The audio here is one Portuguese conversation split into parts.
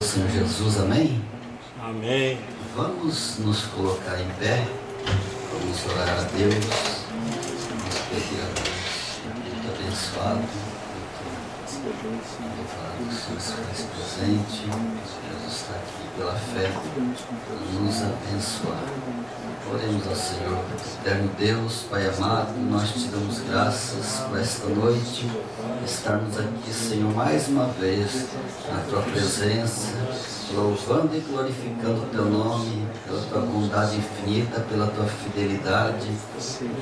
Senhor Jesus, amém? Amém. Vamos nos colocar em pé, vamos orar a Deus, vamos pedir a Deus muito abençoado, louvado que o Senhor se faz presente, Deus está aqui pela fé para nos abençoar. Oremos ao Senhor. Eterno Deus, Pai amado, nós te damos graças por esta noite, estarmos aqui, Senhor, mais uma vez na Tua presença, louvando e glorificando o Teu nome, pela Tua bondade infinita, pela Tua fidelidade.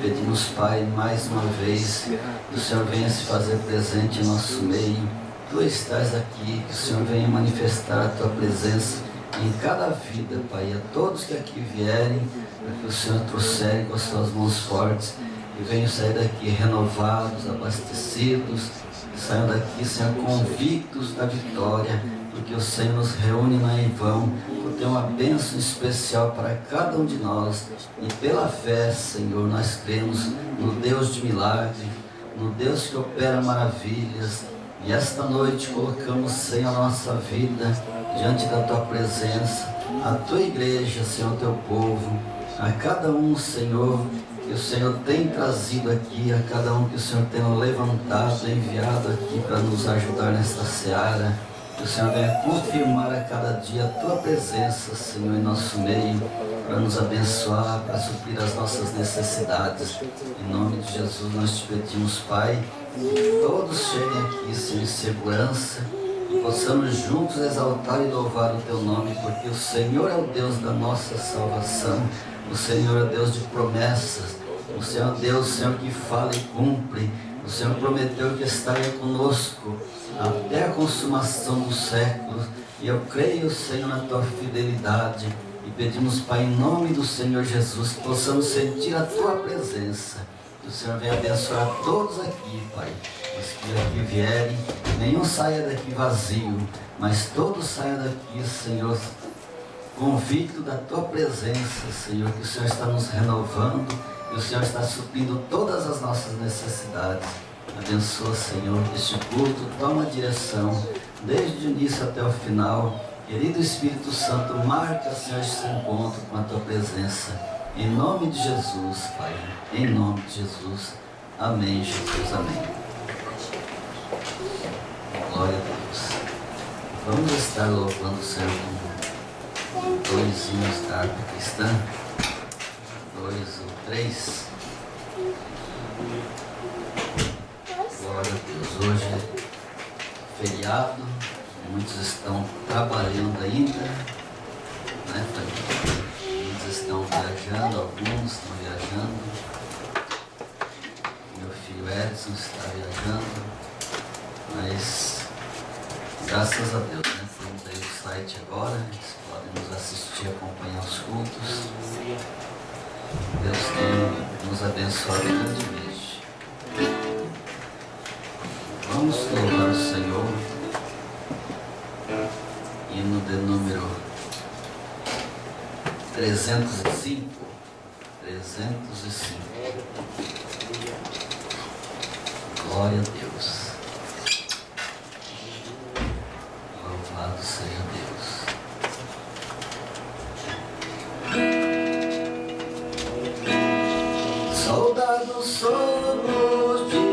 Pedimos, Pai, mais uma vez, que o Senhor venha se fazer presente em nosso meio. Tu estás aqui, que o Senhor venha manifestar a Tua presença em cada vida, Pai, a todos que aqui vierem, para que o Senhor trouxer com as Suas mãos fortes e venham sair daqui renovados, abastecidos, que saiam daqui, Senhor, convictos da vitória, porque o Senhor nos reúne não é em vão, por ter uma bênção especial para cada um de nós, e pela fé, Senhor, nós cremos no Deus de milagre, no Deus que opera maravilhas, e esta noite colocamos, Senhor, a nossa vida diante da Tua presença, a Tua igreja, Senhor, o Teu povo, a cada um, Senhor, que o Senhor tem trazido aqui, a cada um que o Senhor tem levantado, enviado aqui para nos ajudar nesta seara, que o Senhor venha confirmar a cada dia a Tua presença, Senhor, em nosso meio, para nos abençoar, para suprir as nossas necessidades. Em nome de Jesus nós te pedimos, Pai, que todos cheguem aqui, Senhor, em segurança, e possamos juntos exaltar e louvar o Teu nome, porque o Senhor é o Deus da nossa salvação, o Senhor é Deus de promessas, o Senhor é Deus, Senhor, que fala e cumpre. O Senhor prometeu que estaria conosco até a consumação dos séculos, e eu creio, Senhor, na Tua fidelidade, e pedimos, Pai, em nome do Senhor Jesus, que possamos sentir a Tua presença, que o Senhor venha abençoar todos aqui, Pai, os que aqui vierem, nenhum saia daqui vazio, mas todos saiam daqui, Senhor, convicto da Tua presença, Senhor, que o Senhor está nos renovando, e o Senhor está suprindo todas as nossas necessidades. Abençoa, Senhor, este culto, toma a direção, desde o início até o final. Querido Espírito Santo, marca, Senhor, este encontro com a Tua presença. Em nome de Jesus, Pai, em nome de Jesus. Amém, Jesus, amém. Glória a Deus. Vamos estar louvando o Senhor com dois hinos da harpa cristã, 2 ou 3. Glória a Deus. Hoje é feriado, muitos estão trabalhando ainda, né? Muitos estão viajando, alguns estão viajando. Meu filho Edson está viajando, mas graças a Deus, né? Temos aí o site agora, eles podem nos assistir, acompanhar os cultos. Deus tem nos abençoado grandemente. Vamos louvar o Senhor. Hino de número 305. 305. Glória a Deus. Louvado seja Deus. Soldados somos de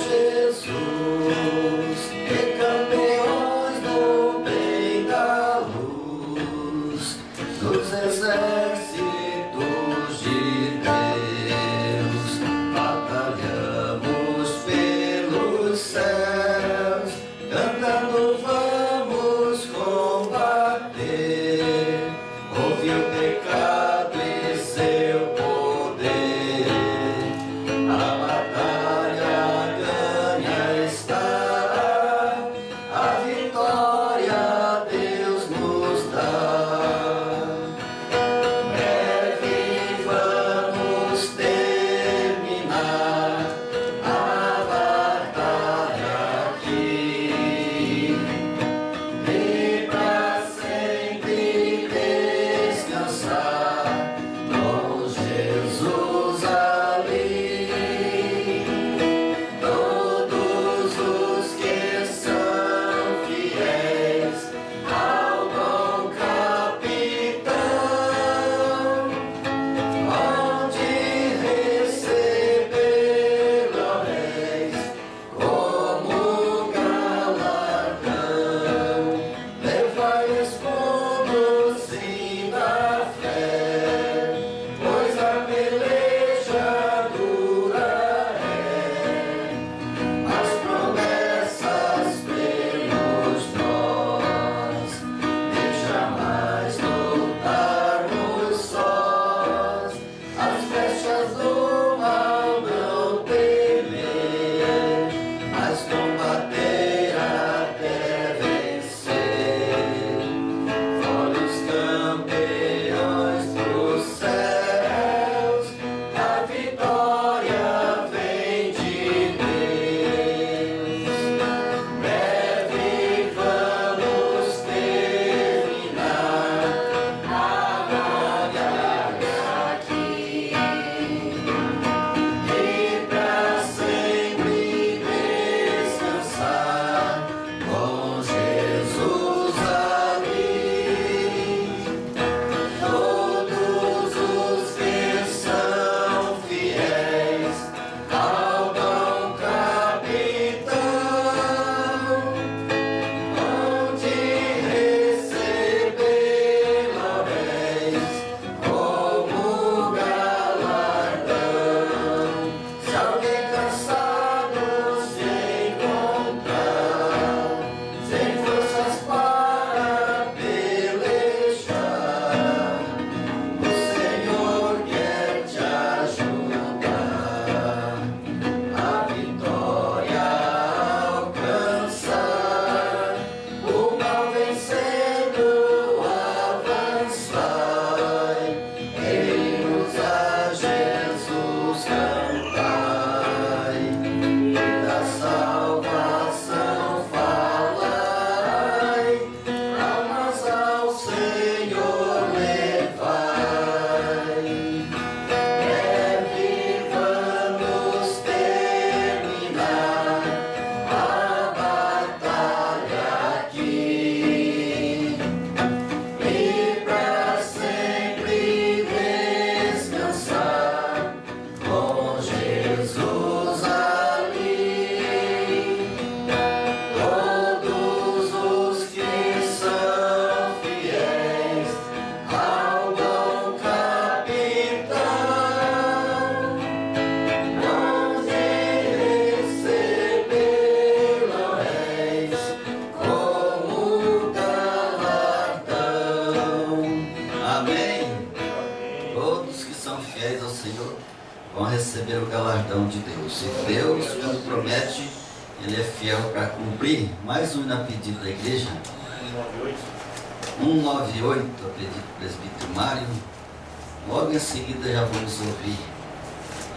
Jesus, e campeões do bem da luz, dos exércitos de Deus, batalhamos pelos céus, cantando vamos combater, ouve o pecado e seu poder. A batalha receber o galardão de Deus. E Deus, quando promete, Ele é fiel para cumprir. Mais um na pedido da igreja. 198, a pedido do presbítero Mário. Logo em seguida já vamos ouvir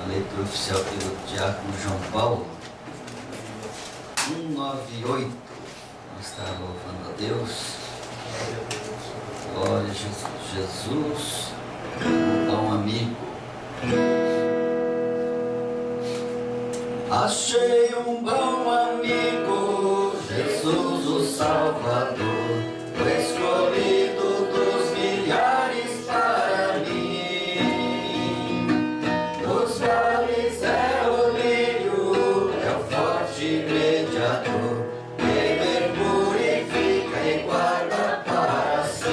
a leitura oficial pelo diácono João Paulo. 198, nós estamos louvando a Deus. Glória a Jesus, um bom amigo. Achei um bom amigo, Jesus o Salvador, o escolhido dos milhares para mim. Nos vales é o lírio, é o forte mediador, que me purifica e guarda para si.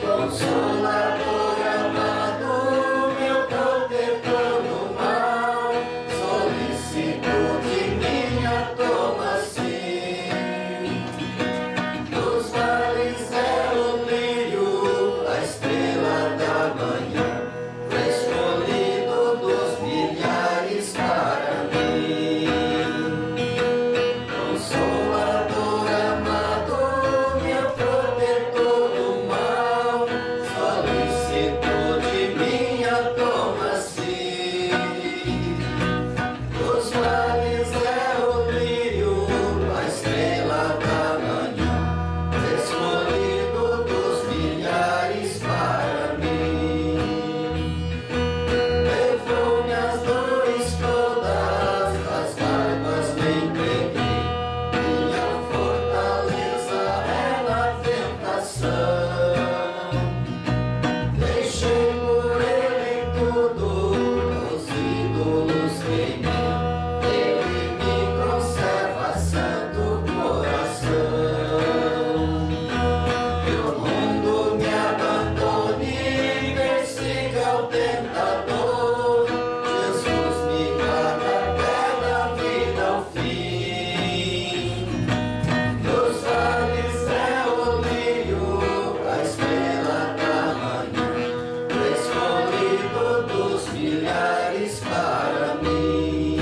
Consolador amado, meu protetor do mal, solicito de minha toma sim. Nos vales é o lírio, a estrela da manhã, o escolhido dos milhares para mim. Consolador amado, meu protetor do mal, solicito de minha toma sim. Dos vales é o lírio, a estrela da manhã, escolhido dos milhares para mim. Levou minhas dores todas, as barbas me entreguei, minha fortaleza é na tentação. Deixei por ele tudo, os ídolos queimei, ele me conserva santo coração. Que o mundo me abandone, persiga o tentador, Jesus me guarda até da vida ao fim. Nos vales é o lírio, a estrela da manhã, o escolhido dos milhares para mim.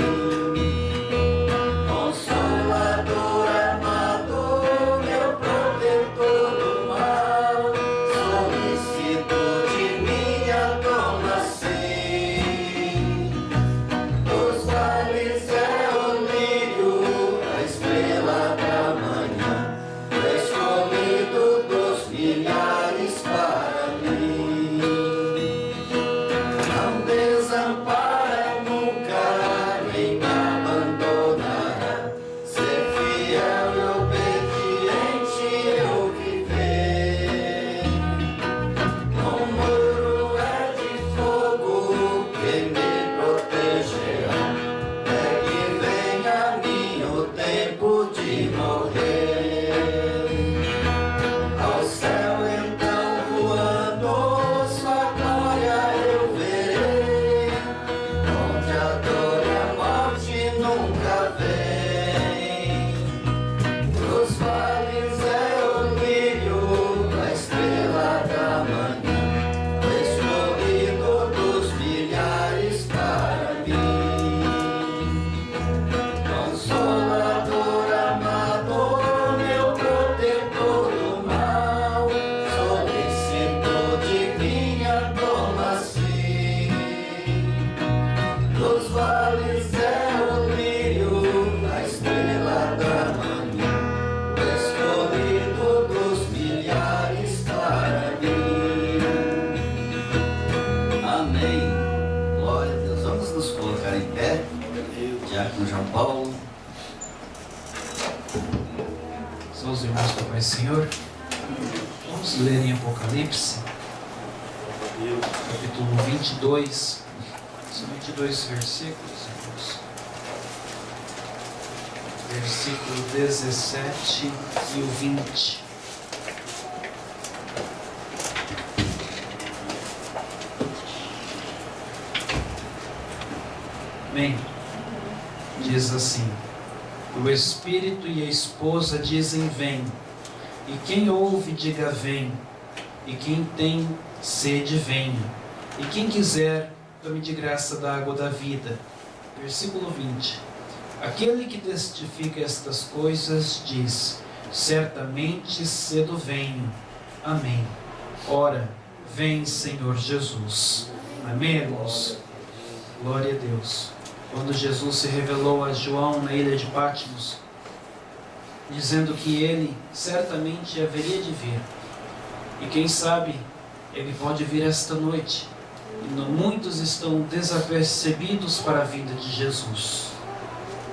Consolador amado, meu protetor do mal, solicito de minha toma sim. Dos vales é o lírio, a estrela da manhã, o escolhido dos milhares para mim. Não desampara nunca, nem me abandonará, ser fiel e obediente eu viver. Um muro é de fogo que me protegerá, até que venha a mim o tempo de morrer. Ao céu então voando, sua glória eu verei, onde a dor e a morte nunca vem. Dos vales é o lírio, a estrela da manhã, o escolhido dos milhares para mim. Consolador amado, meu protetor do mal, solicito de minha toma sim. Dos vales é o lírio, a estrela da manhã, o escolhido dos milhares para mim. Amém. Glória a Deus. Vamos nos colocar em pé. Diácono João Paulo. São os irmãos do Pai Senhor. Vamos ler em Apocalipse, capítulo 22. São 22 versículos, irmãos. Versículo 17 e o 20. Amém. Diz assim: o Espírito e a esposa dizem vem, e quem ouve diga vem, e quem tem sede venha, e quem quiser tome de graça da água da vida. Versículo 20. Aquele que testifica estas coisas diz: certamente cedo venho. Amém. Ora, vem, Senhor Jesus. Amém, irmãos? Glória a Deus. Quando Jesus se revelou a João na ilha de Patmos, dizendo que ele certamente haveria de vir, e quem sabe ele pode vir esta noite, e muitos estão desapercebidos para a vinda de Jesus.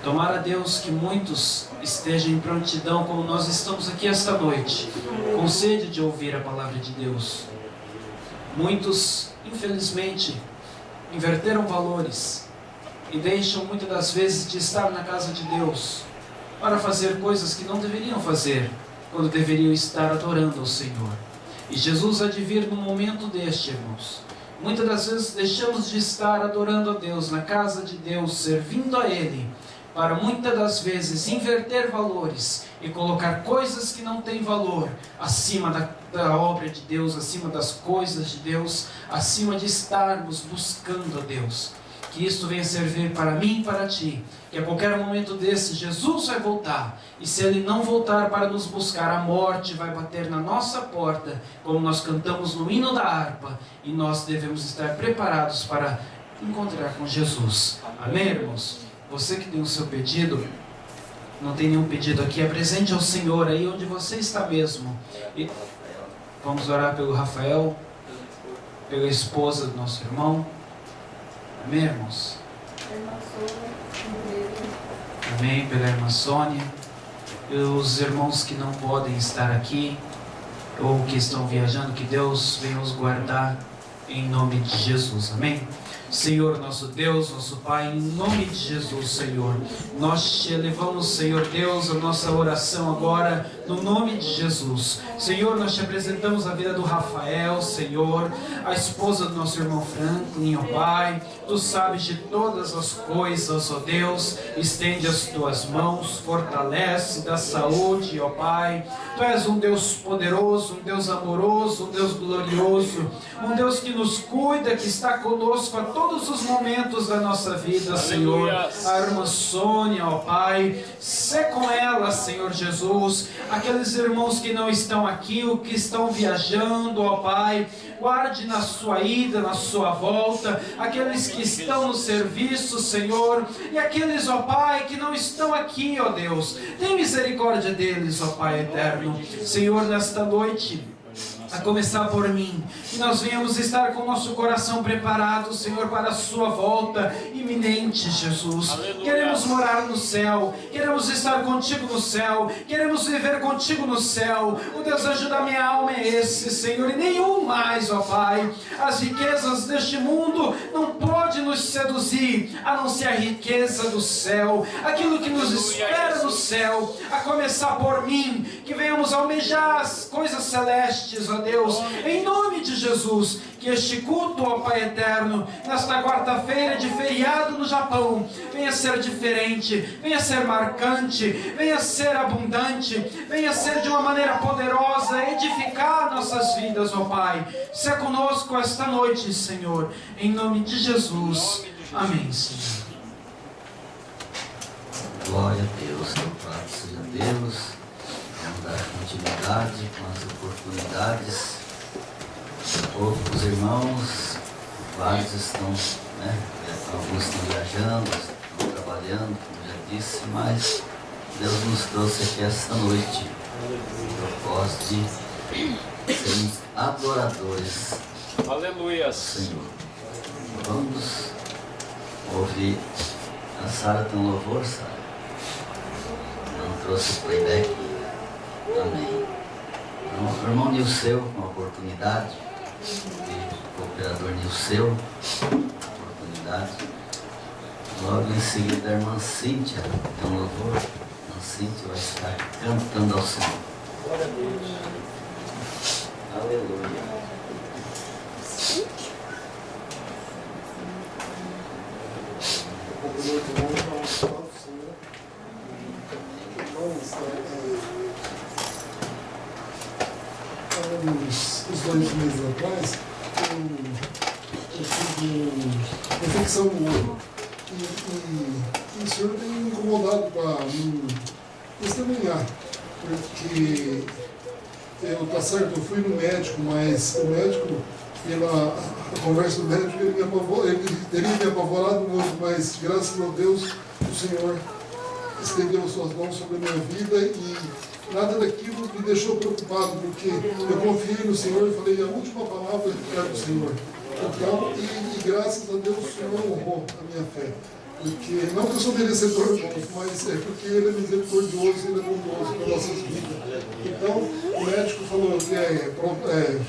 Tomara Deus que muitos estejam em prontidão, como nós estamos aqui esta noite, com sede de ouvir a palavra de Deus. Muitos, infelizmente, inverteram valores e deixam muitas das vezes de estar na casa de Deus para fazer coisas que não deveriam fazer, quando deveriam estar adorando ao Senhor. E Jesus há de vir no momento deste, irmãos. Muitas das vezes deixamos de estar adorando a Deus, na casa de Deus, servindo a Ele, para muitas das vezes inverter valores e colocar coisas que não têm valor acima da obra de Deus, acima das coisas de Deus, acima de estarmos buscando a Deus. Que isto venha servir para mim e para ti, que a qualquer momento desse Jesus vai voltar, e se Ele não voltar para nos buscar, a morte vai bater na nossa porta, como nós cantamos no hino da harpa, e nós devemos estar preparados para encontrar com Jesus. Amém, irmãos? Você que tem o seu pedido, não tem nenhum pedido aqui, apresente ao Senhor aí onde você está mesmo. E vamos orar pelo Rafael, pela esposa do nosso irmão. Amém, irmãos? Amém, pela irmã Sônia. E os irmãos que não podem estar aqui, ou que estão viajando, que Deus venha os guardar em nome de Jesus. Amém? Senhor, nosso Deus, nosso Pai, em nome de Jesus, Senhor, nós te elevamos, Senhor Deus, a nossa oração agora, no nome de Jesus. Senhor, nós te apresentamos a vida do Rafael, Senhor, a esposa do nosso irmão Franklin, ó Pai. Tu sabes de todas as coisas, ó Deus. Estende as tuas mãos, fortalece, dá saúde, ó Pai. Tu és um Deus poderoso, um Deus amoroso, um Deus glorioso, um Deus que nos cuida, que está conosco a todos os momentos da nossa vida, Senhor. A irmã Sônia, ó Pai, sê com ela, Senhor Jesus. Aqueles irmãos que não estão aqui, ou que estão viajando, ó Pai, guarde na sua ida, na sua volta, aqueles que estão no serviço, Senhor, e aqueles, ó Pai, que não estão aqui, ó Deus, tem misericórdia deles, ó Pai eterno. Senhor, nesta noite, a começar por mim, que nós venhamos estar com o nosso coração preparado, Senhor, para a sua volta iminente, Jesus. Aleluia. Queremos morar no céu, queremos estar contigo no céu, queremos viver contigo no céu. O desejo da minha alma é esse, Senhor, e nenhum mais, ó Pai. As riquezas deste mundo não pode nos seduzir, a não ser a riqueza do céu, aquilo que nos espera no céu, a começar por mim, que venhamos almejar as coisas celestes, ó Deus, em nome de Jesus. Que este culto, ó Pai eterno, nesta quarta-feira de feriado no Japão, venha ser diferente, venha ser marcante, venha ser abundante, venha ser de uma maneira poderosa, edificar nossas vidas, ó Pai. Se conosco esta noite, Senhor, em nome de Jesus. Amém, Senhor. Glória a Deus, louvado seja Deus. Vamos dar continuidade com as oportunidades. Os irmãos, vários estão, alguns estão viajando, estão trabalhando, como já disse, mas Deus nos trouxe aqui esta noite o propósito de sermos adoradores. Aleluia, Senhor. Vamos ouvir. A Sara tem um louvor, Sara? Não trouxe playback? Amém. O irmão Nilceu, com a oportunidade, o cooperador Nilceu, oportunidade. Logo em seguida a irmã Cíntia, tem um louvor. A irmã Cíntia vai estar cantando ao Senhor. Glória a Deus. Aleluia. Uns 2 meses atrás, eu tive infecção no olho. E o senhor tem me incomodado para testemunhar, porque tá certo, eu fui no médico, mas o médico, pela conversa do médico, ele teria me apavorado muito, mas graças a Deus o Senhor estendeu suas mãos sobre a minha vida e nada daquilo me deixou preocupado, porque eu confiei no Senhor e falei, a última palavra é do Senhor. Então, e graças a Deus o Senhor honrou a minha fé. Porque, não que eu sou merecedor, mas é porque Ele é misericordioso, Ele é bondoso para nossas vidas. Então, o médico falou falou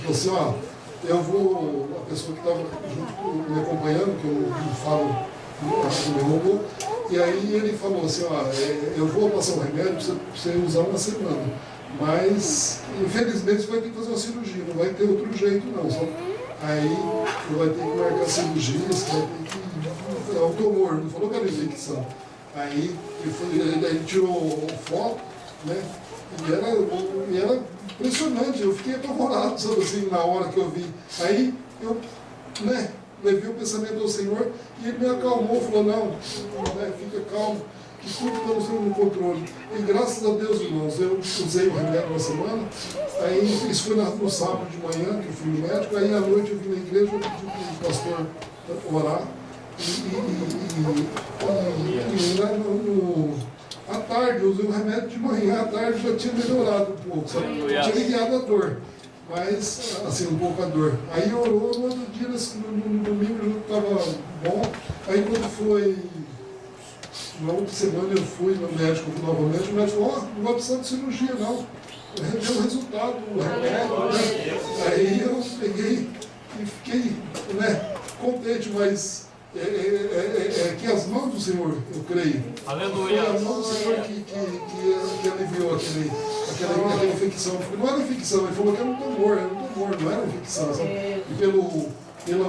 assim, ó, eu vou, a pessoa que estava me acompanhando, que eu não falo do meu robô, e aí ele falou assim, ó, eu vou passar um remédio para você usar uma semana, mas infelizmente você vai ter que fazer uma cirurgia, não vai ter outro jeito não, só. Aí você vai ter que marcar cirurgia, você vai ter que. É um tumor, não falou que era infecção. Aí ele tirou foto, né? E era impressionante, eu fiquei apavorado, sabe assim, na hora que eu vi. Aí eu, né, levei o pensamento ao Senhor e ele me acalmou, falou, não, né, fica calmo, que tudo está no controle. E graças a Deus, irmãos, eu usei o remédio uma semana, aí isso foi no sábado de manhã, que eu fui no médico, aí à noite eu vim na igreja, eu pedi para o pastor orar, à tarde, eu usei o remédio de manhã, à tarde já tinha melhorado um pouco, sabe? Tinha aliviado a dor, mas assim, um pouco a dor. Aí orou, no outro dia, no domingo já estava bom, aí quando foi... Na outra semana eu fui no médico novamente, o médico falou, não vai precisar de cirurgia não. Deu o resultado, o remédio, né? Aí eu peguei e fiquei, né, contente, mas que as mãos do Senhor, eu creio. Aleluia. Foi a mão do Senhor que aliviou aquela infecção. Porque não era infecção, ele falou que era um tumor, não era infecção. Sabe? E pela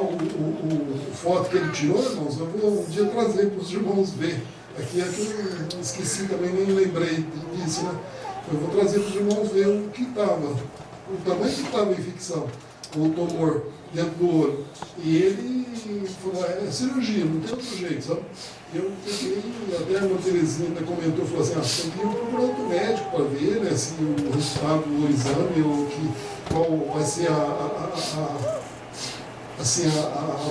foto que ele tirou, irmãos, eu vou um dia trazer para os irmãos ver. Aqui é que eu esqueci também, nem lembrei disso, né? Eu vou trazer para os irmãos ver o que estava, o tamanho que estava a infecção, o tumor dentro do olho. E ele falou, é cirurgia, não tem outro jeito, sabe? Eu peguei, até a irmã Terezinha comentou, falou assim, você tem que ir procurar outro médico para ver, né, se o resultado do exame, ou qual vai ser a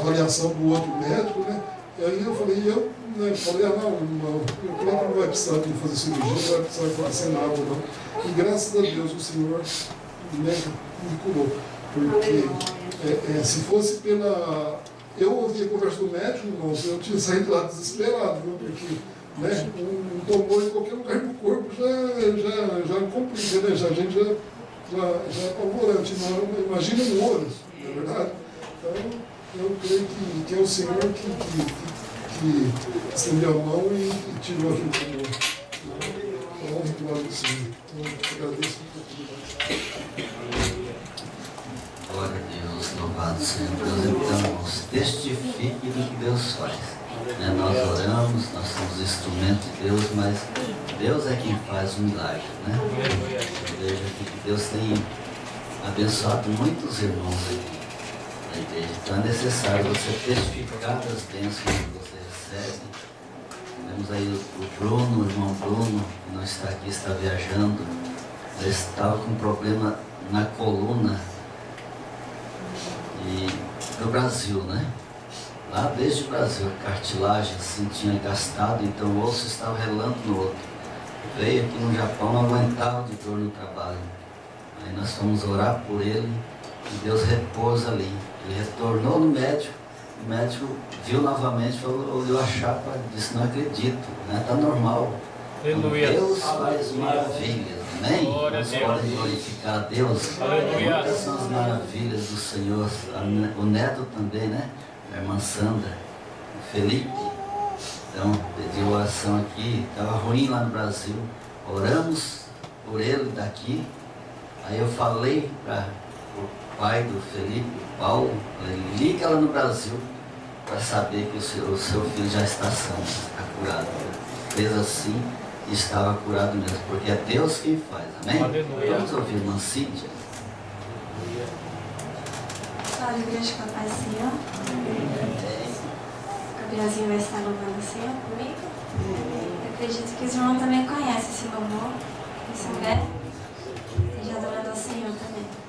avaliação do outro médico, né? E aí eu falei, o Cláudio não vai precisar de fazer cirurgia, não vai precisar de fazer nada, não. E graças a Deus o Senhor, né, me curou. Porque se fosse pela... Eu ouvi a conversa do médico, irmãos, eu tinha saído lá desesperado, viu? Porque, né, um tumor em qualquer lugar do corpo já complica, né? A gente já é apavorante. Imagina um olho, não é verdade? Então, eu creio que é o Senhor que estendeu a mão e tirou aquele tumor. A honra e glória do Senhor. Então, eu agradeço muito. Glória a Deus, louvado seja Deus. Então, irmãos, testifique do que Deus faz. Né? Nós oramos, nós somos instrumentos de Deus, mas Deus é quem faz o milagre. Né? Eu vejo aqui que Deus tem abençoado muitos irmãos aqui na igreja. Então é necessário você testificar das bênçãos que você recebe. Temos aí o Bruno, o irmão Bruno, que não está aqui, está viajando. Ele estava com um problema na coluna. E no Brasil, né? Lá desde o Brasil, a cartilagem assim tinha gastado, então o osso estava relando no outro. Veio aqui no Japão, não aguentava de dor no trabalho. Aí nós fomos orar por ele e Deus repôs ali. Ele retornou no médico, o médico viu novamente, falou, olhou a chapa e disse, não acredito, né? Está normal. Aleluia. Deus faz maravilhas. Amém? Nós podemos glorificar a Deus. Aleluia. Muitas são as maravilhas do Senhor. O neto também, né? A irmã Sandra, o Felipe. Então, pediu oração aqui. Estava ruim lá no Brasil. Oramos por ele daqui. Aí eu falei para o pai do Felipe, o Paulo, liga lá no Brasil para saber que o seu filho já está são, está curado. Fez assim. Estava curado mesmo, porque é Deus quem faz, amém? Aleluia. Vamos ouvir irmã Cíntia. Glória a Deus, Papai Senhor. Gabrielzinho vai estar louvando o Senhor comigo. Eu acredito que os irmãos também conhecem esse louvor. Se souber, esteja adorando ao Senhor também.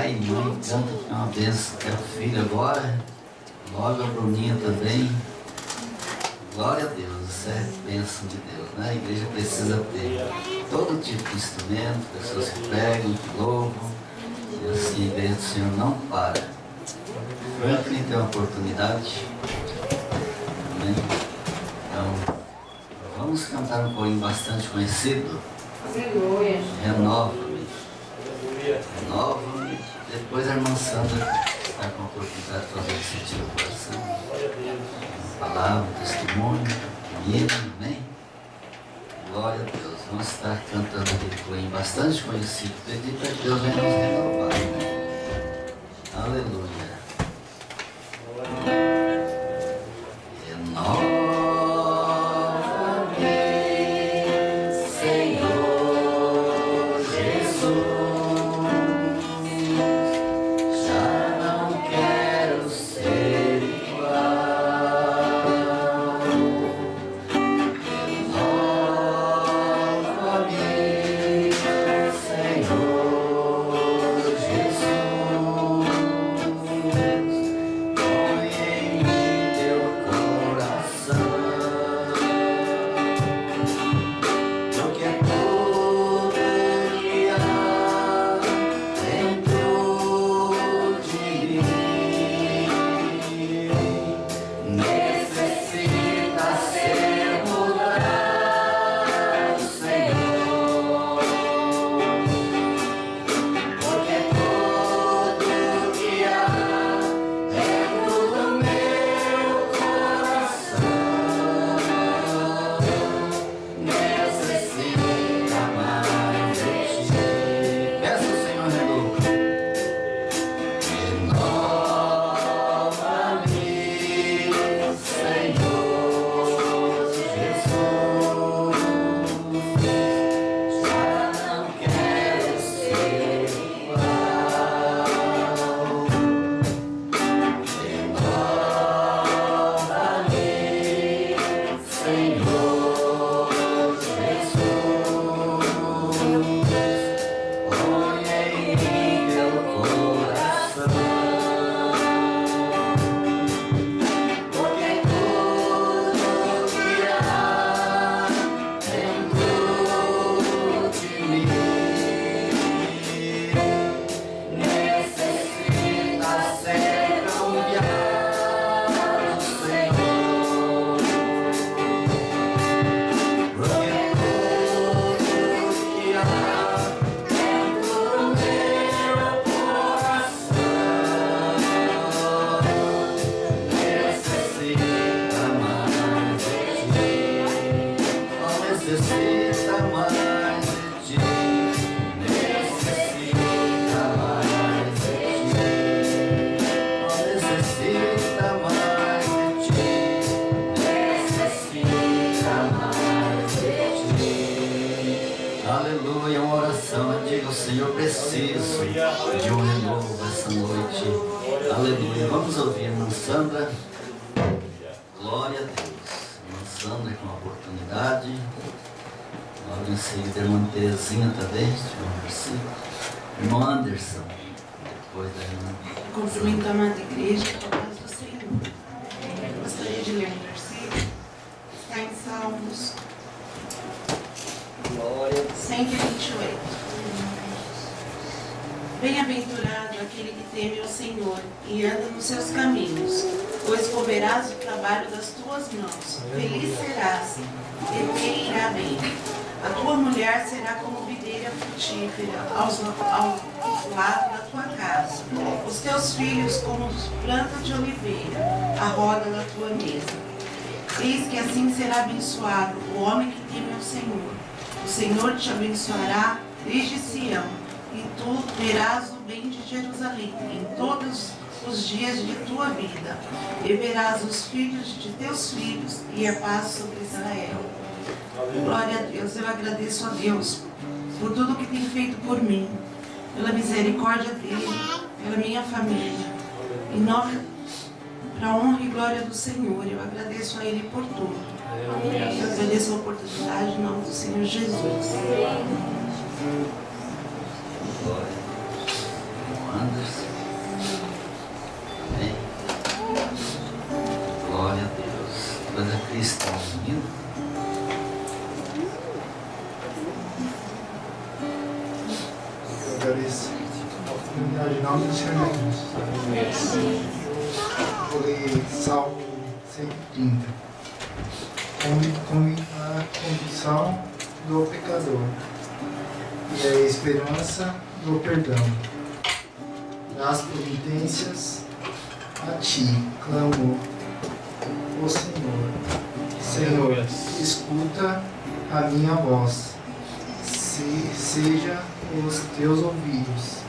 pai, mãe, tanto que é uma bênção ter o filho agora, logo a Bruninha também. Glória a Deus, isso é bênção de Deus, né? A igreja precisa ter todo tipo de instrumento, pessoas que pregam, que louvam, e assim a igreja do Senhor não para. Franklin tem uma oportunidade, né? Então, vamos cantar um poema bastante conhecido. Renova-me. Renova-me, Depois a irmã Sandra está com a oportunidade de fazer sentir o coração. Uma palavra, um testemunho, menino, amém? Glória a Deus. Vamos estar cantando aquele corinho bastante conhecido. Pedir para que Deus venha nos renovar. Aleluia. Aleluia, uma oração. Diga, Senhor, preciso de um renovo essa noite. Aleluia. Vamos ouvir, irmã Sandra. Glória a Deus. Irmã Sandra com a oportunidade. Logo em seguida, irmã Terezinha também. Um versículo. Irmão Anderson. Depois da irmã. Cumprimento a amada igreja, com a paz do Senhor. Eu gostaria de ler um versículo. Está em Salmos 128. Bem-aventurado aquele que teme o Senhor e anda nos seus caminhos, pois comerás o trabalho das tuas mãos. Feliz serás e te irá bem. A tua mulher será como videira frutífera ao lado da tua casa. Os teus filhos como plantas de oliveira, à roda da tua mesa. Eis que assim será abençoado o homem que teme o Senhor. O Senhor te abençoará desde Sião, e tu verás o bem de Jerusalém em todos os dias de tua vida, e verás os filhos de teus filhos, e a paz sobre Israel. Glória a Deus. Eu agradeço a Deus por tudo que tem feito por mim, pela misericórdia dele, pela minha família, em nome, para a honra e glória do Senhor. Eu agradeço a ele por tudo. Eu agradeço a oportunidade em nome do Senhor Jesus. Glória. Anderson. Amém. Glória a Deus. Depois a Cristo unindo. Eu agradeço a oportunidade em nome do Senhor Jesus. Vou ler Salmo 130. Com a condição do pecador e a esperança do perdão. das providências a ti, clamou o Senhor. Senhor, escuta a minha voz, seja os teus ouvidos,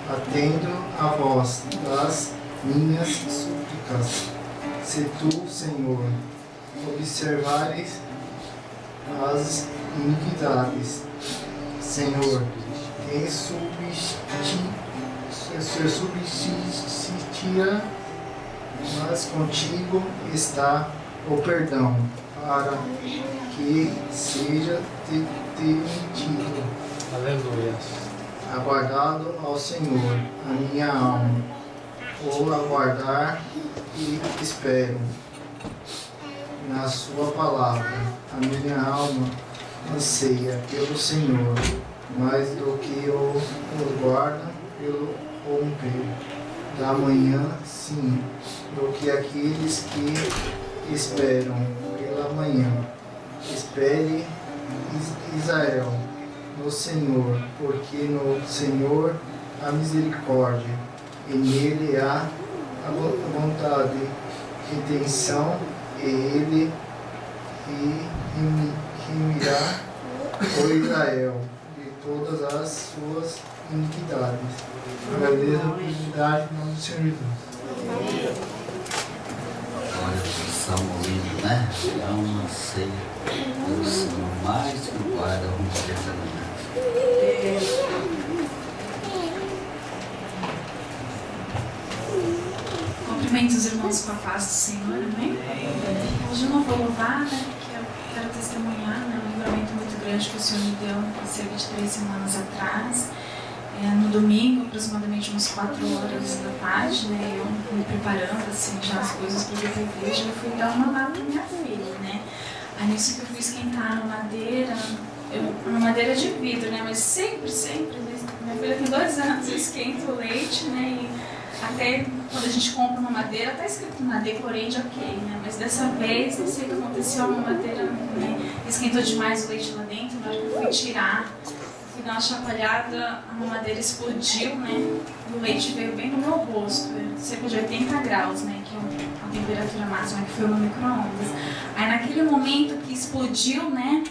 atendo a voz das minhas súplicas. Se tu, Senhor, observares as iniquidades, Senhor, quem subsistirá, mas contigo está o perdão, para que seja demitido. Aleluia. Aguardado ao Senhor, a minha alma, vou aguardar e espero na sua palavra. A minha alma anseia pelo Senhor, mais do que o guarda pelo romper da manhã, sim, do que aqueles que esperam pela manhã. Espere, Israel, no Senhor, porque no Senhor há misericórdia, e nele há a vontade, redenção, e ele remirá o Israel de todas as suas iniquidades. Agradeço a oportunidade em nome do Senhor Jesus. Olha que salmo lindo, né? É uma ceia do Senhor mais que o guarda romper da manhã. Cumprimento os irmãos com a paz do Senhor, amém? Hoje eu não vou louvar, né? Porque eu quero testemunhar, né? Um livramento muito grande que o Senhor me deu há cerca de 3 semanas atrás. No domingo, aproximadamente umas 4 horas da tarde, né? Eu me preparando, assim, já as coisas para ir para a igreja, eu fui dar uma lá para minha filha, né? Aí nisso que eu fui esquentar a madeira, uma madeira de vidro, né? Mas sempre, minha filha tem 2 anos, eu esquento o leite, né? E até quando a gente compra uma madeira, tá escrito na decorante, ok, né? Mas dessa vez, não sei o que aconteceu, uma madeira, né? Esquentou demais o leite lá dentro, na hora que eu fui tirar, fui dar uma chacoalhada, a mamadeira explodiu, né? E o leite veio bem no meu rosto, cerca de 80 graus, né? Que é a temperatura máxima, que foi no micro-ondas. Aí naquele momento que explodiu, né?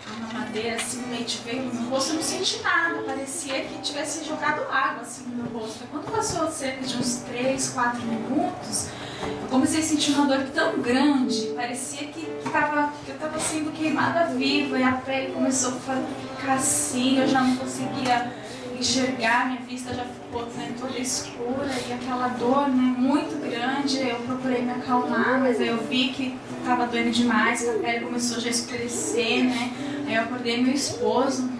A mamadeira, assim, o leite veio no meu rosto, eu não senti nada, parecia que tivesse jogado água, assim, no meu rosto. Quando passou cerca de uns 3, 4 minutos, eu comecei a sentir uma dor tão grande, parecia que eu estava sendo queimada viva, e a pele começou a ficar assim, eu já não conseguia enxergar, minha vista já ficou, né, toda escura, e aquela dor, né, muito grande. Eu procurei me acalmar, mas aí eu vi que estava doendo demais, a pele começou já a escurecer, né. Aí eu acordei meu esposo,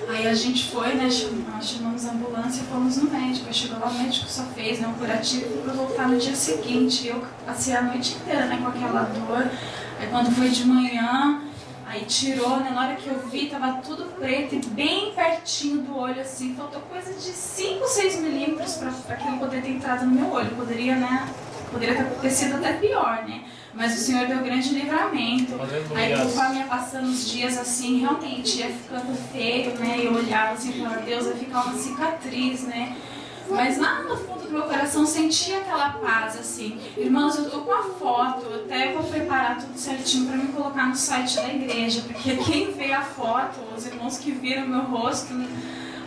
aí a gente foi, né, chamamos a ambulância e fomos no médico. Aí chegou lá, o médico só fez, né, um curativo para voltar no dia seguinte. Eu passei a noite inteira, né, com aquela dor. Aí quando foi de manhã, aí tirou, né, na hora que eu vi, tava tudo preto e bem pertinho do olho, assim, faltou coisa de 5, 6 milímetros para aquilo poder ter entrado no meu olho. Poderia ter sido até pior, né? Mas o Senhor deu grande livramento. Aleluia. Aí conforme ia passando os dias assim, realmente ia ficando feio, né? Eu olhava assim e falava, Deus, vai ficar uma cicatriz, né? Mas lá no fundo do meu coração sentia aquela paz, assim. Irmãos, eu tô com a foto, até vou preparar tudo certinho para me colocar no site da igreja, porque quem vê a foto, os irmãos que viram meu rosto,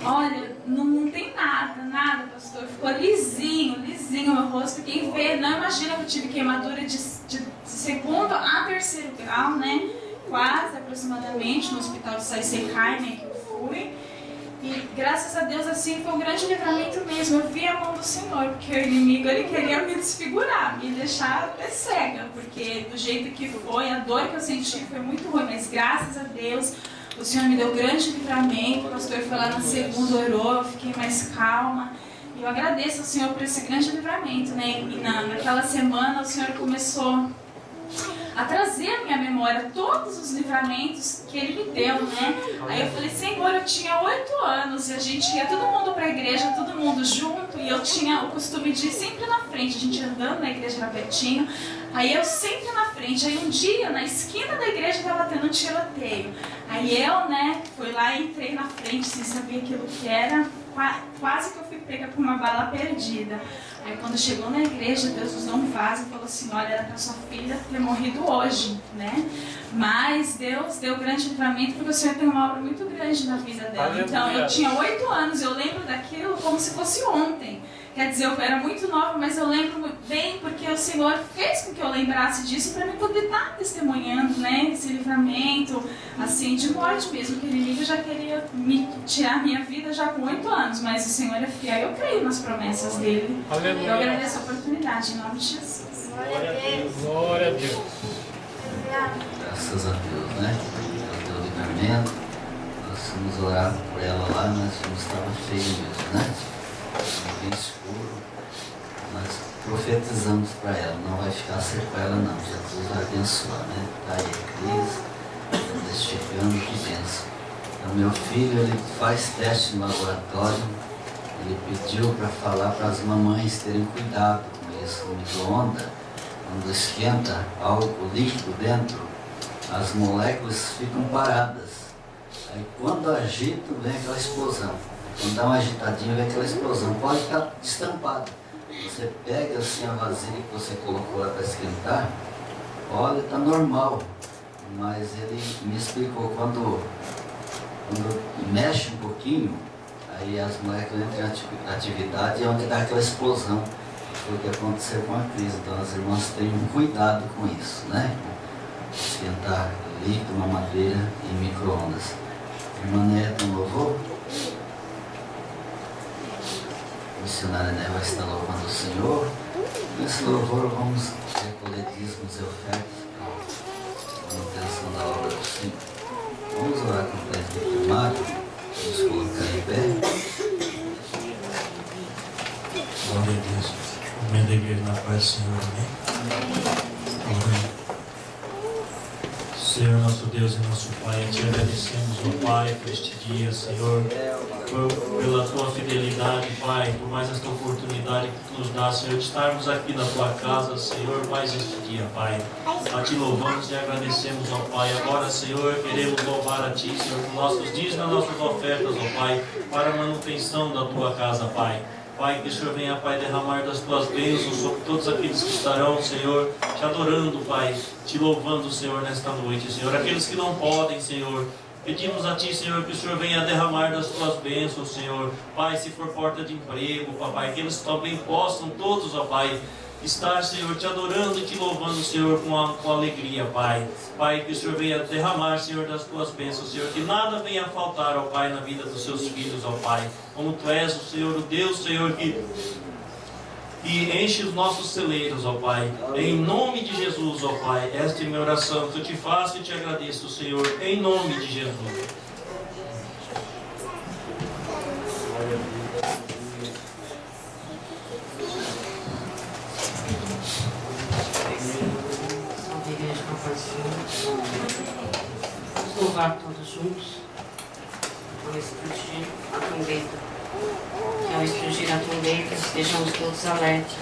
olha, não tem nada, pastor. Ficou lisinho o meu rosto. Quem vê, não imagina que eu tive queimadura de 2º a 3º grau, né? Quase, aproximadamente, no hospital de Saiseikai, né, que eu fui. E graças a Deus, assim, foi um grande livramento mesmo. Eu vi a mão do Senhor, porque o inimigo, ele queria me desfigurar, me deixar até cega, porque do jeito que foi, a dor que eu senti foi muito ruim, mas graças a Deus, o Senhor me deu grande livramento. O pastor foi lá na segunda, orou, eu fiquei mais calma. E eu agradeço ao Senhor por esse grande livramento, né? E naquela semana, o Senhor começou a trazer à minha memória todos os livramentos que Ele me deu, né? Aí eu falei, Senhor, eu tinha 8 anos e a gente ia todo mundo para a igreja, todo mundo junto, e eu tinha o costume de ir sempre na frente, a gente andando na igreja era pertinho, aí eu sempre na frente. Aí um dia, na esquina da igreja, estava tendo um tiroteio. Aí eu, né, fui lá e entrei na frente sem saber aquilo que era. quase que eu fui pega por uma bala perdida. Aí quando chegou na igreja, Deus nos deu um vaso e falou assim, olha, era para sua filha ter morrido hoje, né? Mas Deus deu grande livramento porque o Senhor tem uma obra muito grande na vida dela. Aleluia. Então eu tinha 8 anos, eu lembro daquilo como se fosse ontem. Quer dizer, eu era muito nova, mas eu lembro bem porque o Senhor fez com que eu lembrasse disso para mim poder estar testemunhando, né? Esse livramento, assim, de morte mesmo, que o inimigo já queria tirar minha vida já com 8 anos, mas o Senhor é fiel, eu creio nas promessas dele. Aleluia. Eu agradeço a oportunidade, em nome de Jesus. Glória a Deus. Glória a Deus. Graças a Deus, né? Deus deu livramento. Nós fomos orar por ela lá, mas não estava feio mesmo, né? Bem escuro. Nós profetizamos para ela, não vai ficar sequela não. Jesus vai abençoar, né? Está aí a Cris, testificando, que bênção. Então, meu filho, ele faz teste no laboratório. Ele pediu para falar para as mamães terem cuidado com isso, no micro-ondas. Quando esquenta álcool líquido dentro, as moléculas ficam paradas. Aí quando agita, vem aquela explosão. Quando dá uma agitadinha, vem aquela explosão. Pode estar estampado. Você pega assim a vasilha que você colocou lá para esquentar, olha, está normal. Mas ele me explicou, quando mexe um pouquinho, aí as moléculas entram em atividade e é onde dá aquela explosão. Foi o que aconteceu com a Cris. Então as irmãs tenham cuidado com isso, né? Esquentar líquido, mamadeira e micro-ondas. Irmã Neta, um louvor? A missionária Né vai estar louvando o Senhor. Nesse louvor vamos recolher dízimos e ofertas para a manutenção da obra do Senhor. Vamos orar com o presbítero primário. Vamos colocar em pé. Glória a Deus. Amém da igreja na paz do Senhor, amém? Amém. Senhor, nosso Deus e nosso Pai, te agradecemos, ó Pai, por este dia, Senhor, pela tua fidelidade, Pai, por mais esta oportunidade que tu nos dá, Senhor, de estarmos aqui na tua casa, Senhor, mais este dia, Pai. A ti louvamos e agradecemos, ó Pai. Agora, Senhor, queremos louvar a ti, Senhor, por nossos dízimos, nossas ofertas, ó Pai, para a manutenção da tua casa, Pai. Pai, que o Senhor venha, Pai, derramar das tuas bênçãos sobre todos aqueles que estarão, Senhor, te adorando, Pai, te louvando, Senhor, nesta noite, Senhor. Aqueles que não podem, Senhor, pedimos a Ti, Senhor, que o Senhor venha derramar das tuas bênçãos, Senhor. Pai, se for porta de emprego, Papai, que eles também possam todos, ó Pai, estar, Senhor, te adorando e te louvando, Senhor, com alegria, Pai. Pai, que o Senhor venha derramar, Senhor, das tuas bênçãos, Senhor, que nada venha a faltar, ó Pai, na vida dos seus filhos, ó Pai. Como Tu és o Senhor, o Deus, Senhor, que enche os nossos celeiros, ó Pai. Em nome de Jesus, ó Pai, esta é a minha oração que eu te faço e te agradeço, Senhor, em nome de Jesus. Vamos louvar todos juntos ao explodir a trombeta. Que ao explodir a trombeta estejamos todos alertas.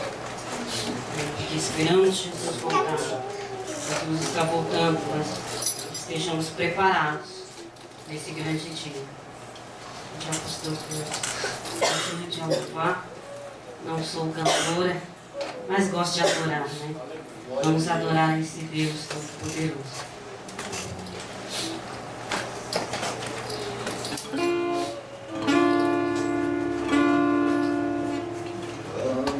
Que esperamos Jesus voltar. Jesus está voltando, mas estejamos preparados nesse grande dia. Já pastor, eu de louvar, não sou cantora, mas gosto de adorar, né? Vamos adorar esse Deus Todo-Poderoso.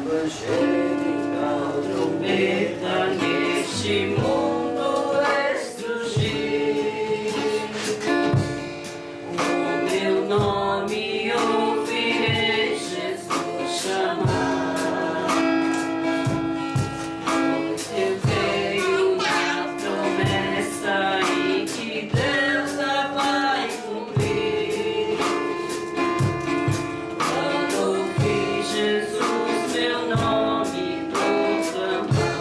Quando chega a trombeta neste mundo estrugir, o meu nome ouvirei Jesus chamar. Eu creio na promessa e que Deus a vai cumprir. Quando vi Jesus, meu nome proclamar.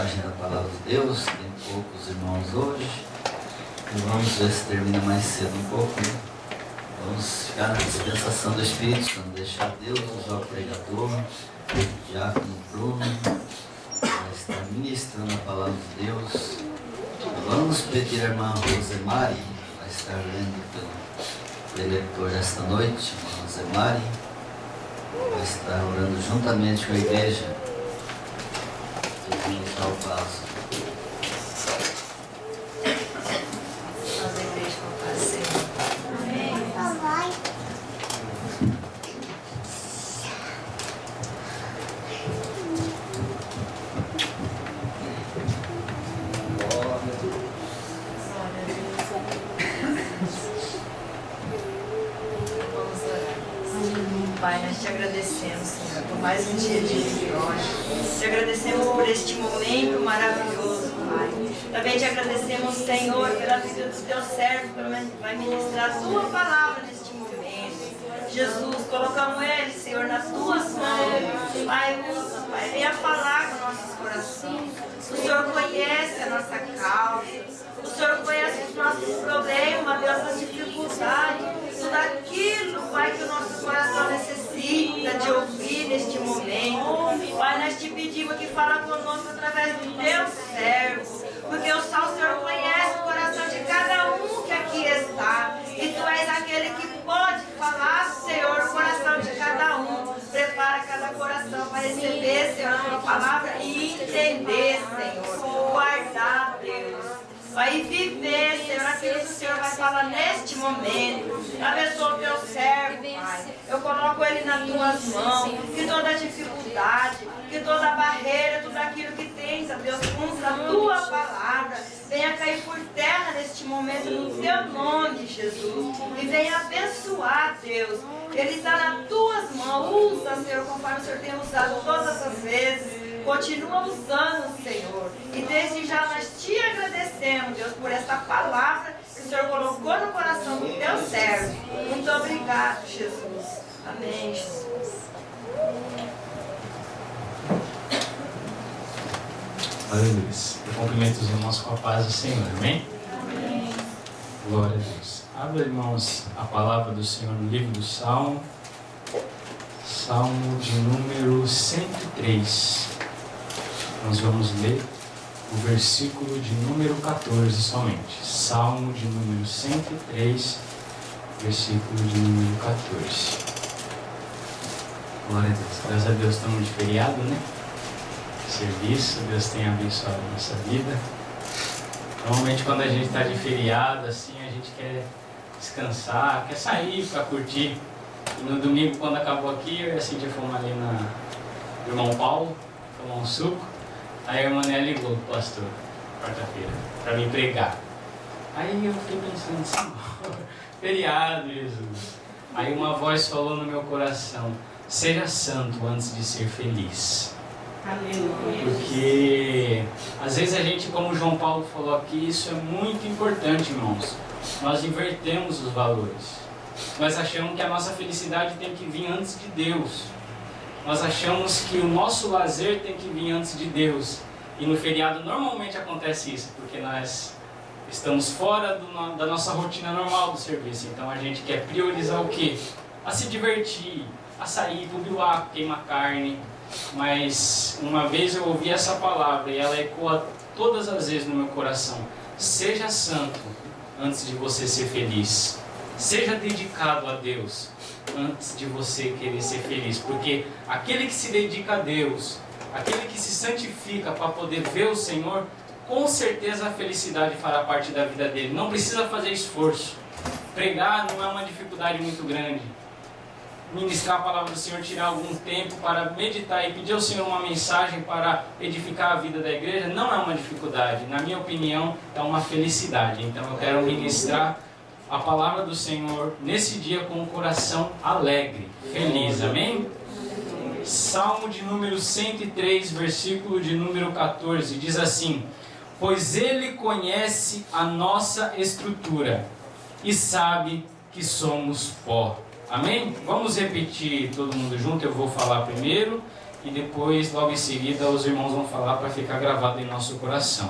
mensagem da Palavra de Deus. Tem poucos irmãos hoje. E vamos ver se termina mais cedo um pouco. Né? Vamos ficar na dispensação do Espírito Santo, deixar Deus usar o pregador, o diácono Bruno, vai estar ministrando a Palavra de Deus. Vamos pedir a irmã Rosemary, vai estar lendo pelo preletor esta noite, irmã Rosemary, vai estar orando juntamente com a igreja. Vamos dar o passo. Nós, a igreja, com a paz do Senhor. Amém. Papai. Pai, nós te agradecemos, Senhor, por mais um dia de vitória. Te agradecemos por este momento maravilhoso, Pai. Também te agradecemos, Senhor, pela vida do teu servo, que vai ministrar a tua palavra neste momento. Jesus, colocamos ele, Senhor, nas tuas mãos. Pai, usa, Pai, venha falar com nossos corações. O Senhor conhece a nossa causa. O Senhor conhece os nossos problemas, Deus, as dificuldades, tudo aquilo, Pai, que o nosso coração necessita de ouvir neste momento. Pai, nós te pedimos que fala conosco através do teu servo, porque só o Senhor conhece o coração de cada um que aqui está. E tu és aquele que pode falar, Senhor, o coração de cada um. Prepara cada coração para receber, Senhor, a tua palavra e entender, Senhor. Guardar, Deus. Vai viver, Senhor, aquilo que o Senhor vai falar neste momento. Abençoa o teu servo, Pai. Eu coloco ele nas tuas mãos. Que toda dificuldade, que toda barreira, tudo aquilo que tens, Deus, contra a tua palavra, venha cair por terra neste momento, no teu nome, Jesus. E venha abençoar, Deus. Ele está nas tuas mãos. Usa, Senhor, conforme o Senhor tem usado todas as vezes. Continua usando, Senhor. E desde já nós te agradecemos, Deus, por esta palavra que o Senhor colocou no coração do teu servo. Muito obrigado, Jesus. Amém, Jesus. Aleluia. Eu cumprimento os irmãos com a paz do Senhor. Amém? Amém. Glória a Deus. Abra, irmãos, a palavra do Senhor no livro do Salmo. Salmo de número 103. Nós vamos ler o versículo de número 14 somente. Salmo de número 103, versículo de número 14. Glória a Deus. Graças a Deus estamos de feriado, né? Serviço, Deus tem abençoado a nossa vida. Normalmente quando a gente está de feriado, assim, a gente quer descansar, quer sair para curtir. E no domingo, quando acabou aqui, eu e a Cíntia fomos ali na Irmão Paulo, tomar um suco. Aí a irmã Nélia ligou pro pastor, quarta-feira, para me pregar. Aí eu fiquei pensando assim, feriado, Jesus. Aí uma voz falou no meu coração, seja santo antes de ser feliz. Aleluia. Porque às vezes a gente, como o João Paulo falou aqui, isso é muito importante, irmãos. Nós invertemos os valores. Nós achamos que a nossa felicidade tem que vir antes de Deus. Nós achamos que o nosso lazer tem que vir antes de Deus. E no feriado normalmente acontece isso, porque nós estamos fora da nossa rotina normal do serviço. Então a gente quer priorizar o quê? A se divertir, a sair, pro biuaco, queimar carne. Mas uma vez eu ouvi essa palavra e ela ecoa todas as vezes no meu coração. Seja santo antes de você ser feliz. Seja dedicado a Deus antes de você querer ser feliz. Porque aquele que se dedica a Deus, aquele que se santifica para poder ver o Senhor, com certeza a felicidade fará parte da vida dele. Não precisa fazer esforço. Pregar não é uma dificuldade muito grande. Ministrar a palavra do Senhor, tirar algum tempo para meditar e pedir ao Senhor uma mensagem para edificar a vida da igreja, não é uma dificuldade. Na minha opinião, é uma felicidade. Então eu quero ministrar a palavra do Senhor nesse dia com o coração alegre, feliz, amém? Salmo de número 103, versículo de número 14, diz assim: pois Ele conhece a nossa estrutura e sabe que somos pó. Amém? Vamos repetir todo mundo junto, eu vou falar primeiro e depois, logo em seguida, os irmãos vão falar para ficar gravado em nosso coração.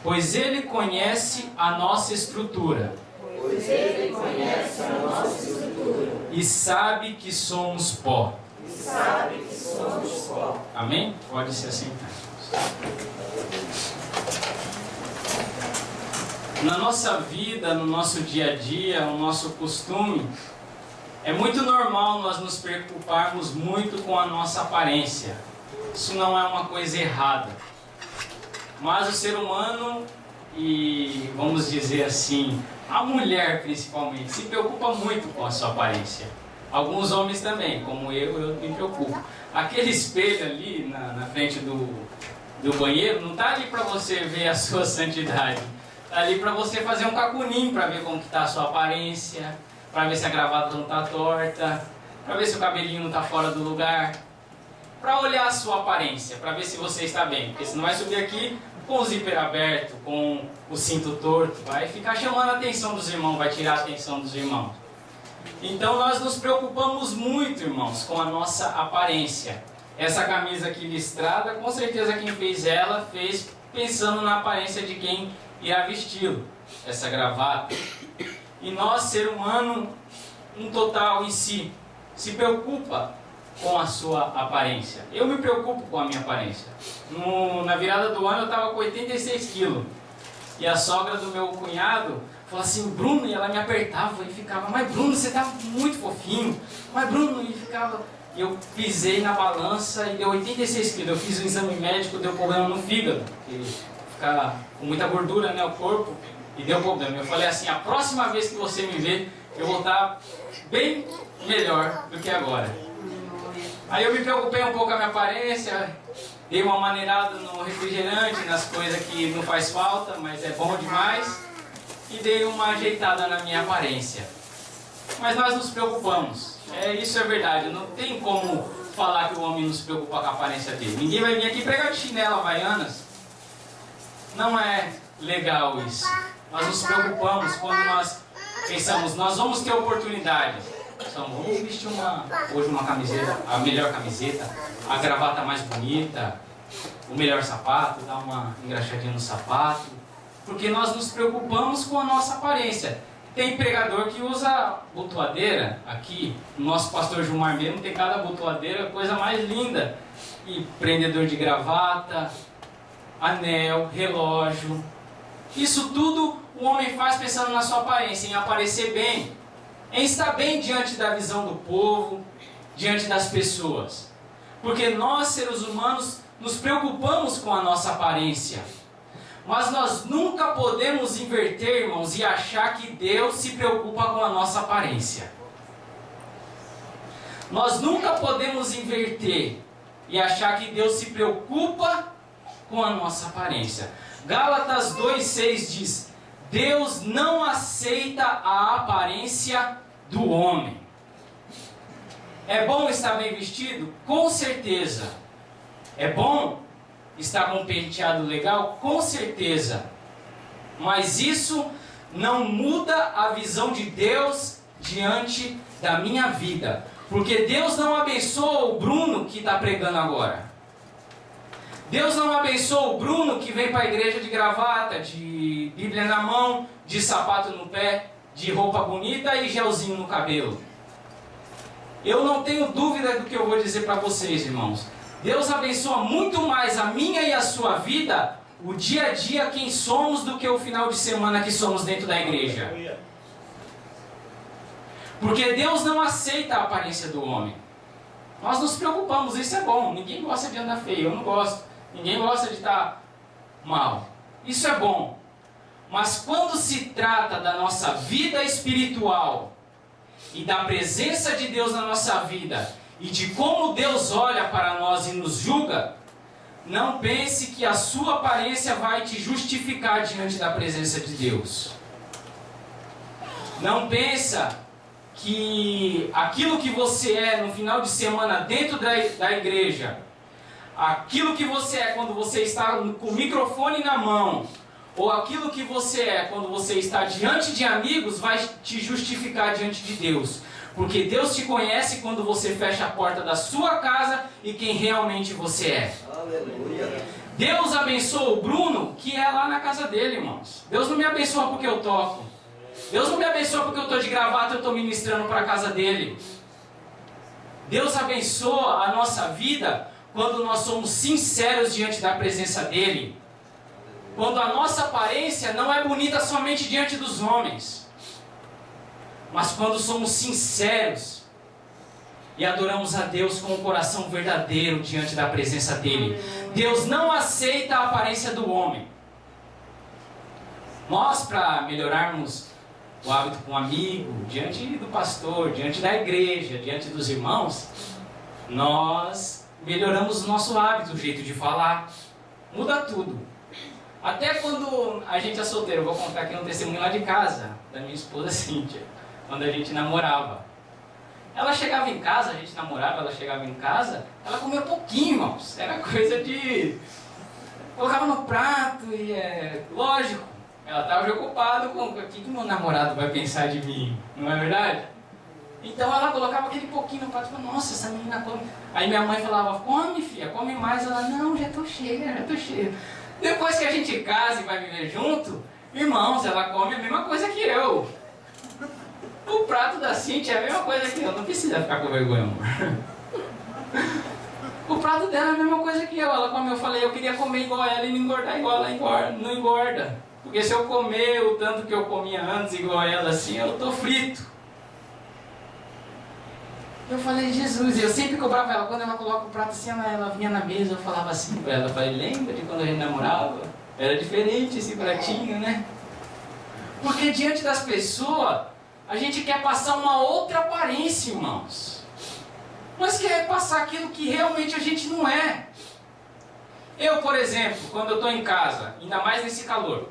Pois Ele conhece a nossa estrutura. Pois Ele conhece a nossa estrutura. E sabe que somos pó. E sabe que somos pó. Amém? Pode se assentar. Na nossa vida, no nosso dia a dia, no nosso costume, é muito normal nós nos preocuparmos muito com a nossa aparência. Isso não é uma coisa errada. Mas o ser humano, e vamos dizer assim, a mulher principalmente, se preocupa muito com a sua aparência. Alguns homens também, como eu me preocupo. Aquele espelho ali na frente do banheiro não está ali para você ver a sua santidade. Está ali para você fazer um cacunim, para ver como está a sua aparência, para ver se a gravata não está torta, para ver se o cabelinho não está fora do lugar, para olhar a sua aparência, para ver se você está bem. Porque você não vai subir aqui com o zíper aberto, com o cinto torto, vai ficar chamando a atenção dos irmãos, vai tirar a atenção dos irmãos. Então nós nos preocupamos muito, irmãos, com a nossa aparência. Essa camisa aqui listrada, com certeza quem fez ela fez pensando na aparência de quem irá vesti-lo. Essa gravata. E nós, ser humano, um total em si, se preocupa com a sua aparência. Eu me preocupo com a minha aparência. Na virada do ano eu estava com 86 quilos. E a sogra do meu cunhado falou assim, Bruno, e ela me apertava e ficava, mas Bruno, você está muito fofinho. Mas Bruno, e ficava... Eu pisei na balança e deu 86 quilos. Eu fiz um exame médico, deu problema no fígado. Ele fica com muita gordura, né, o corpo. E deu problema. Eu falei assim, a próxima vez que você me ver, eu vou estar bem melhor do que agora. Aí eu me preocupei um pouco com a minha aparência, dei uma maneirada no refrigerante, nas coisas que não faz falta, mas é bom demais, e dei uma ajeitada na minha aparência. Mas nós nos preocupamos, isso é verdade, não tem como falar que o homem não se preocupa com a aparência dele. Ninguém vai vir aqui pregar de chinela havaianas, não é legal isso. Nós nos preocupamos quando nós pensamos, nós vamos ter oportunidade. Vamos vestir hoje uma camiseta, a melhor camiseta, a gravata mais bonita, o melhor sapato, dar uma engraxadinha no sapato, porque nós nos preocupamos com a nossa aparência. Tem pregador que usa botoadeira aqui, o nosso pastor Gilmar mesmo tem cada botoadeira, coisa mais linda, e prendedor de gravata, anel, relógio. Isso tudo o homem faz pensando na sua aparência, em aparecer bem, em estar bem diante da visão do povo, diante das pessoas. Porque nós, seres humanos, nos preocupamos com a nossa aparência. Mas nós nunca podemos inverter, irmãos, e achar que Deus se preocupa com a nossa aparência. Nós nunca podemos inverter e achar que Deus se preocupa com a nossa aparência. Gálatas 2,6 diz, Deus não aceita a aparência do homem. É bom estar bem vestido? Com certeza. É bom estar com um penteado legal? Com certeza. Mas isso não muda a visão de Deus diante da minha vida. Porque Deus não abençoa o Bruno que está pregando agora. Deus não abençoa o Bruno que vem para a igreja de gravata, de Bíblia na mão, de sapato no pé, de roupa bonita e gelzinho no cabelo. Eu não tenho dúvida do que eu vou dizer para vocês, irmãos. Deus abençoa muito mais a minha e a sua vida, o dia a dia, quem somos, do que o final de semana que somos dentro da igreja. Porque Deus não aceita a aparência do homem. Nós nos preocupamos, isso é bom. Ninguém gosta de andar feio, eu não gosto. Ninguém gosta de estar mal. Isso é bom. Mas quando se trata da nossa vida espiritual e da presença de Deus na nossa vida e de como Deus olha para nós e nos julga, não pense que a sua aparência vai te justificar diante da presença de Deus. Não pensa que aquilo que você é no final de semana dentro da igreja, aquilo que você é quando você está com o microfone na mão, ou aquilo que você é quando você está diante de amigos, vai te justificar diante de Deus. Porque Deus te conhece quando você fecha a porta da sua casa e quem realmente você é. Aleluia. Deus abençoa o Bruno, que é lá na casa dele, irmãos. Deus não me abençoa porque eu toco. Deus não me abençoa porque eu estou de gravata e eu estou ministrando para a casa dele. Deus abençoa a nossa vida quando nós somos sinceros diante da presença dele. Quando a nossa aparência não é bonita somente diante dos homens, mas quando somos sinceros e adoramos a Deus com o coração verdadeiro diante da presença dele. Deus não aceita a aparência do homem. Nós, para melhorarmos o hábito com um amigo, diante do pastor, diante da igreja, diante dos irmãos, nós melhoramos o nosso hábito, o jeito de falar. Muda tudo. Até quando a gente é solteiro, eu vou contar aqui um testemunho lá de casa, da minha esposa Cíntia, quando a gente namorava. Ela chegava em casa, a gente namorava, ela chegava em casa, ela comia pouquinho, irmãos. Era coisa de... colocava no prato e lógico, ela estava preocupada com o que meu namorado vai pensar de mim, não é verdade? Então ela colocava aquele pouquinho no prato e falava, nossa, essa menina come. Aí minha mãe falava, come filha, come mais. Ela, não, já estou cheia, já estou cheia. Depois que a gente casa e vai viver junto, irmãos, ela come a mesma coisa que eu. O prato da Cíntia é a mesma coisa que eu, não precisa ficar com vergonha, amor. O prato dela é a mesma coisa que eu. Ela come, eu falei, eu queria comer igual ela e não engordar igual ela, não engorda. Porque se eu comer o tanto que eu comia antes igual ela assim, eu tô frito. Eu falei, Jesus, eu sempre cobrava ela, quando ela coloca o prato assim, ela vinha na mesa, eu falava assim pra ela, eu falei, lembra de quando a gente namorava? Era diferente esse pratinho, né? Porque diante das pessoas, a gente quer passar uma outra aparência, irmãos. Mas quer passar aquilo que realmente a gente não é. Eu, por exemplo, quando eu estou em casa, ainda mais nesse calor,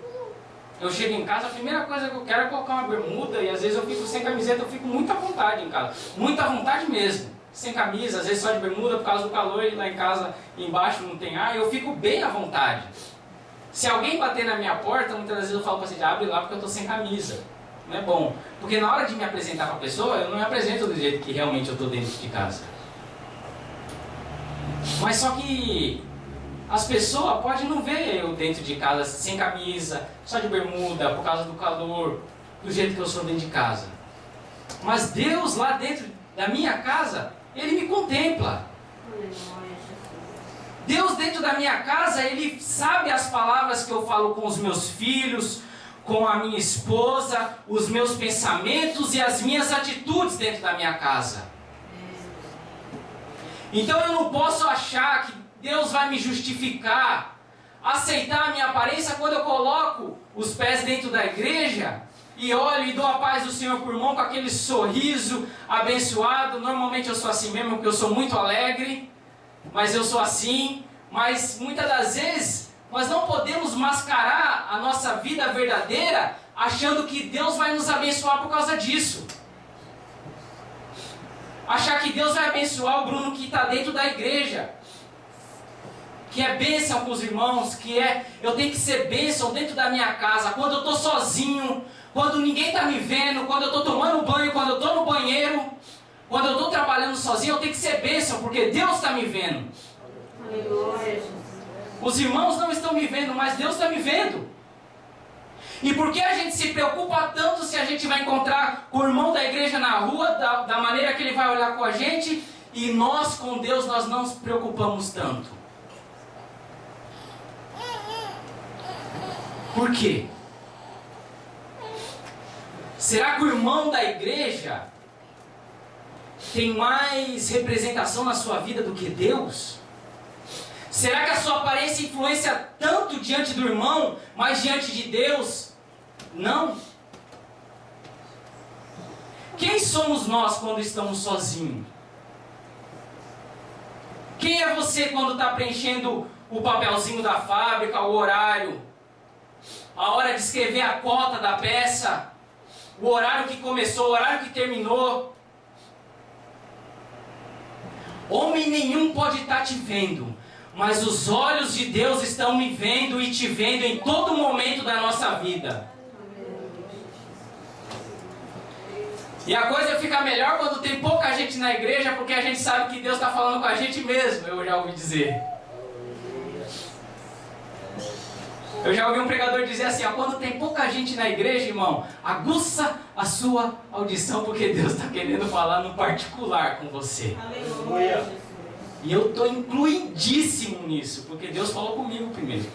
eu chego em casa, a primeira coisa que eu quero é colocar uma bermuda e às vezes eu fico sem camiseta, eu fico muito à vontade em casa. Muita vontade mesmo. Sem camisa, às vezes só de bermuda por causa do calor e lá em casa embaixo não tem ar, eu fico bem à vontade. Se alguém bater na minha porta, muitas vezes eu falo para você, abre lá porque eu estou sem camisa. Não é bom. Porque na hora de me apresentar para a pessoa, eu não me apresento do jeito que realmente eu estou dentro de casa. Mas só que as pessoas podem não ver eu dentro de casa sem camisa, só de bermuda, por causa do calor, do jeito que eu sou dentro de casa. Mas Deus lá dentro da minha casa, Ele me contempla. Deus dentro da minha casa, Ele sabe as palavras que eu falo com os meus filhos, com a minha esposa, os meus pensamentos e as minhas atitudes dentro da minha casa. Então eu não posso achar que Deus vai me justificar, aceitar a minha aparência quando eu coloco os pés dentro da igreja e olho e dou a paz do Senhor por mão com aquele sorriso abençoado. Normalmente eu sou assim mesmo, porque eu sou muito alegre, mas eu sou assim. Mas muitas das vezes nós não podemos mascarar a nossa vida verdadeira achando que Deus vai nos abençoar por causa disso. Achar que Deus vai abençoar o Bruno que está dentro da igreja, que é bênção com os irmãos, que é, eu tenho que ser bênção dentro da minha casa, quando eu estou sozinho, quando ninguém está me vendo, quando eu estou tomando banho, quando eu estou no banheiro, quando eu estou trabalhando sozinho, eu tenho que ser bênção, porque Deus está me vendo. Os irmãos não estão me vendo, mas Deus está me vendo. E por que a gente se preocupa tanto se a gente vai encontrar com o irmão da igreja na rua, da maneira que ele vai olhar com a gente, e nós com Deus nós não nos preocupamos tanto? Por quê? Será que o irmão da igreja tem mais representação na sua vida do que Deus? Será que a sua aparência influencia tanto diante do irmão, mas diante de Deus, não? Quem somos nós quando estamos sozinhos? Quem é você quando está preenchendo o papelzinho da fábrica, o horário, a hora de escrever a cota da peça, o horário que começou, o horário que terminou? Homem nenhum pode estar te vendo, mas os olhos de Deus estão me vendo e te vendo em todo momento da nossa vida. E a coisa fica melhor quando tem pouca gente na igreja, porque a gente sabe que Deus está falando com a gente mesmo, eu já ouvi dizer. Eu já ouvi um pregador dizer assim, ó, quando tem pouca gente na igreja, irmão, aguça a sua audição, porque Deus está querendo falar no particular com você. Aleluia. E eu estou incluidíssimo nisso, porque Deus falou comigo primeiro.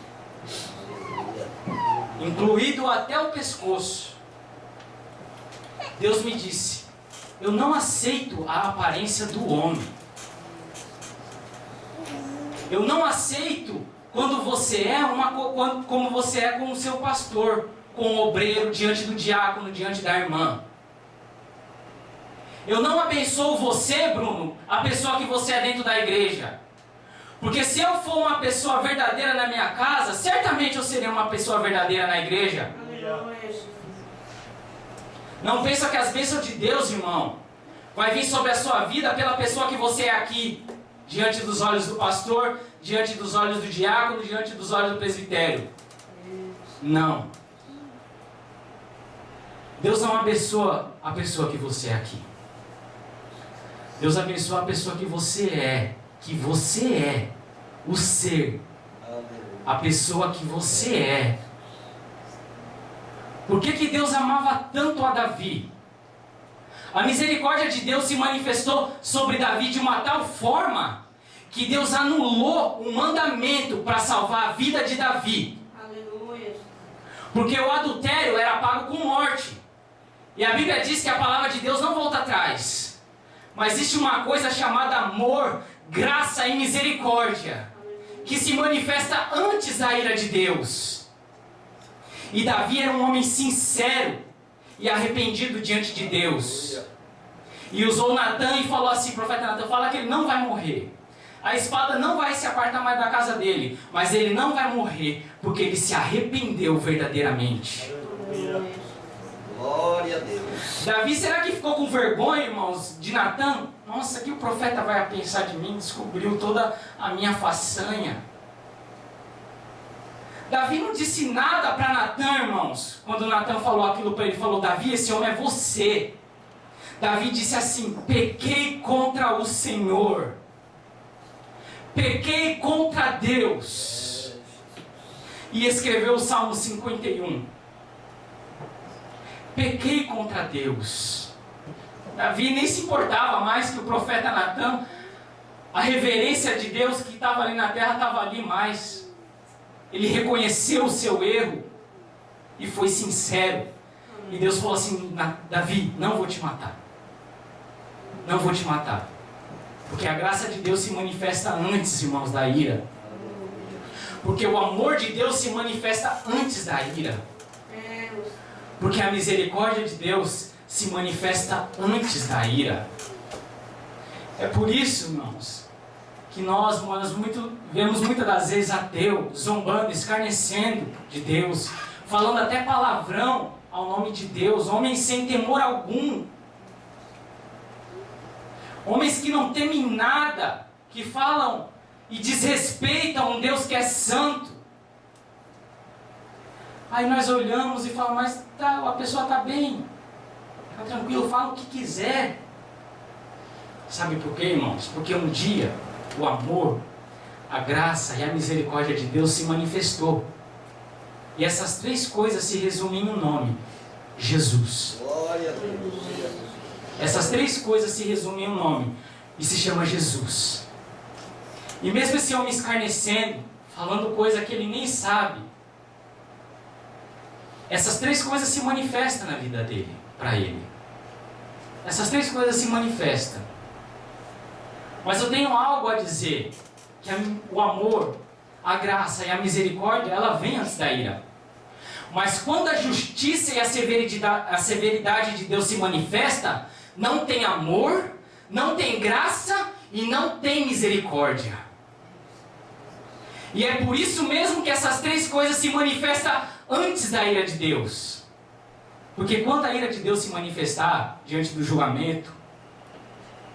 Incluído até o pescoço. Deus me disse, eu não aceito a aparência do homem. Eu não aceito quando você é como você é com o seu pastor, com o obreiro, diante do diácono, diante da irmã. Eu não abençoo você, Bruno, a pessoa que você é dentro da igreja. Porque se eu for uma pessoa verdadeira na minha casa, certamente eu serei uma pessoa verdadeira na igreja. Não pensa que as bênçãos de Deus, irmão, vai vir sobre a sua vida pela pessoa que você é aqui, diante dos olhos do pastor, diante dos olhos do diácono, diante dos olhos do presbitério. Não. Deus não abençoa a pessoa que você é aqui. Deus abençoa a pessoa que você é. Que você é. O ser. A pessoa que você é. Por que Deus amava tanto a Davi? A misericórdia de Deus se manifestou sobre Davi de uma tal forma que Deus anulou um mandamento para salvar a vida de Davi. Aleluia. Porque o adultério era pago com morte. E a Bíblia diz que a palavra de Deus não volta atrás. Mas existe uma coisa chamada amor, graça e misericórdia, que se manifesta antes da ira de Deus. E Davi era um homem sincero e arrependido diante de Deus. E usou Natan e falou assim, profeta Natan, fala que ele não vai morrer. A espada não vai se apartar mais da casa dele, mas ele não vai morrer, porque ele se arrependeu verdadeiramente. Glória a Deus. Davi, será que ficou com vergonha, irmãos, de Natan? Nossa, que o profeta vai pensar de mim, descobriu toda a minha façanha. Davi não disse nada para Natan, irmãos. Quando Natan falou aquilo para ele, falou, Davi, esse homem é você. Davi disse assim, pequei contra o Senhor. Pequei contra Deus. E escreveu o Salmo 51. Pequei contra Deus. Davi nem se importava mais que o profeta Natan. A reverência de Deus que estava ali na terra estava ali mais. Ele reconheceu o seu erro e foi sincero. E Deus falou assim, Davi, não vou te matar. Não vou te matar. Porque a graça de Deus se manifesta antes, irmãos, da ira. Porque o amor de Deus se manifesta antes da ira. Porque a misericórdia de Deus se manifesta antes da ira. É por isso, irmãos, que nós vemos muitas das vezes ateu, zombando, escarnecendo de Deus, falando até palavrão ao nome de Deus, homens sem temor algum, homens que não temem nada, que falam e desrespeitam um Deus que é santo. Aí nós olhamos e falamos, mas a pessoa está bem, está tranquilo, fala o que quiser. Sabe por quê, irmãos? Porque um dia o amor, a graça e a misericórdia de Deus se manifestou. E essas três coisas se resumem em um nome: Jesus. Glória a Deus. Essas três coisas se resumem em um nome e se chama Jesus. E mesmo esse homem escarnecendo, falando coisa que ele nem sabe, essas três coisas se manifestam na vida dele, para ele. Essas três coisas se manifestam. Mas eu tenho algo a dizer, que o amor, a graça e a misericórdia, ela vem antes da ira. Mas quando a justiça e a severidade de Deus se manifesta, não tem amor, não tem graça e não tem misericórdia. E é por isso mesmo que essas três coisas se manifestam antes da ira de Deus. Porque quando a ira de Deus se manifestar diante do julgamento,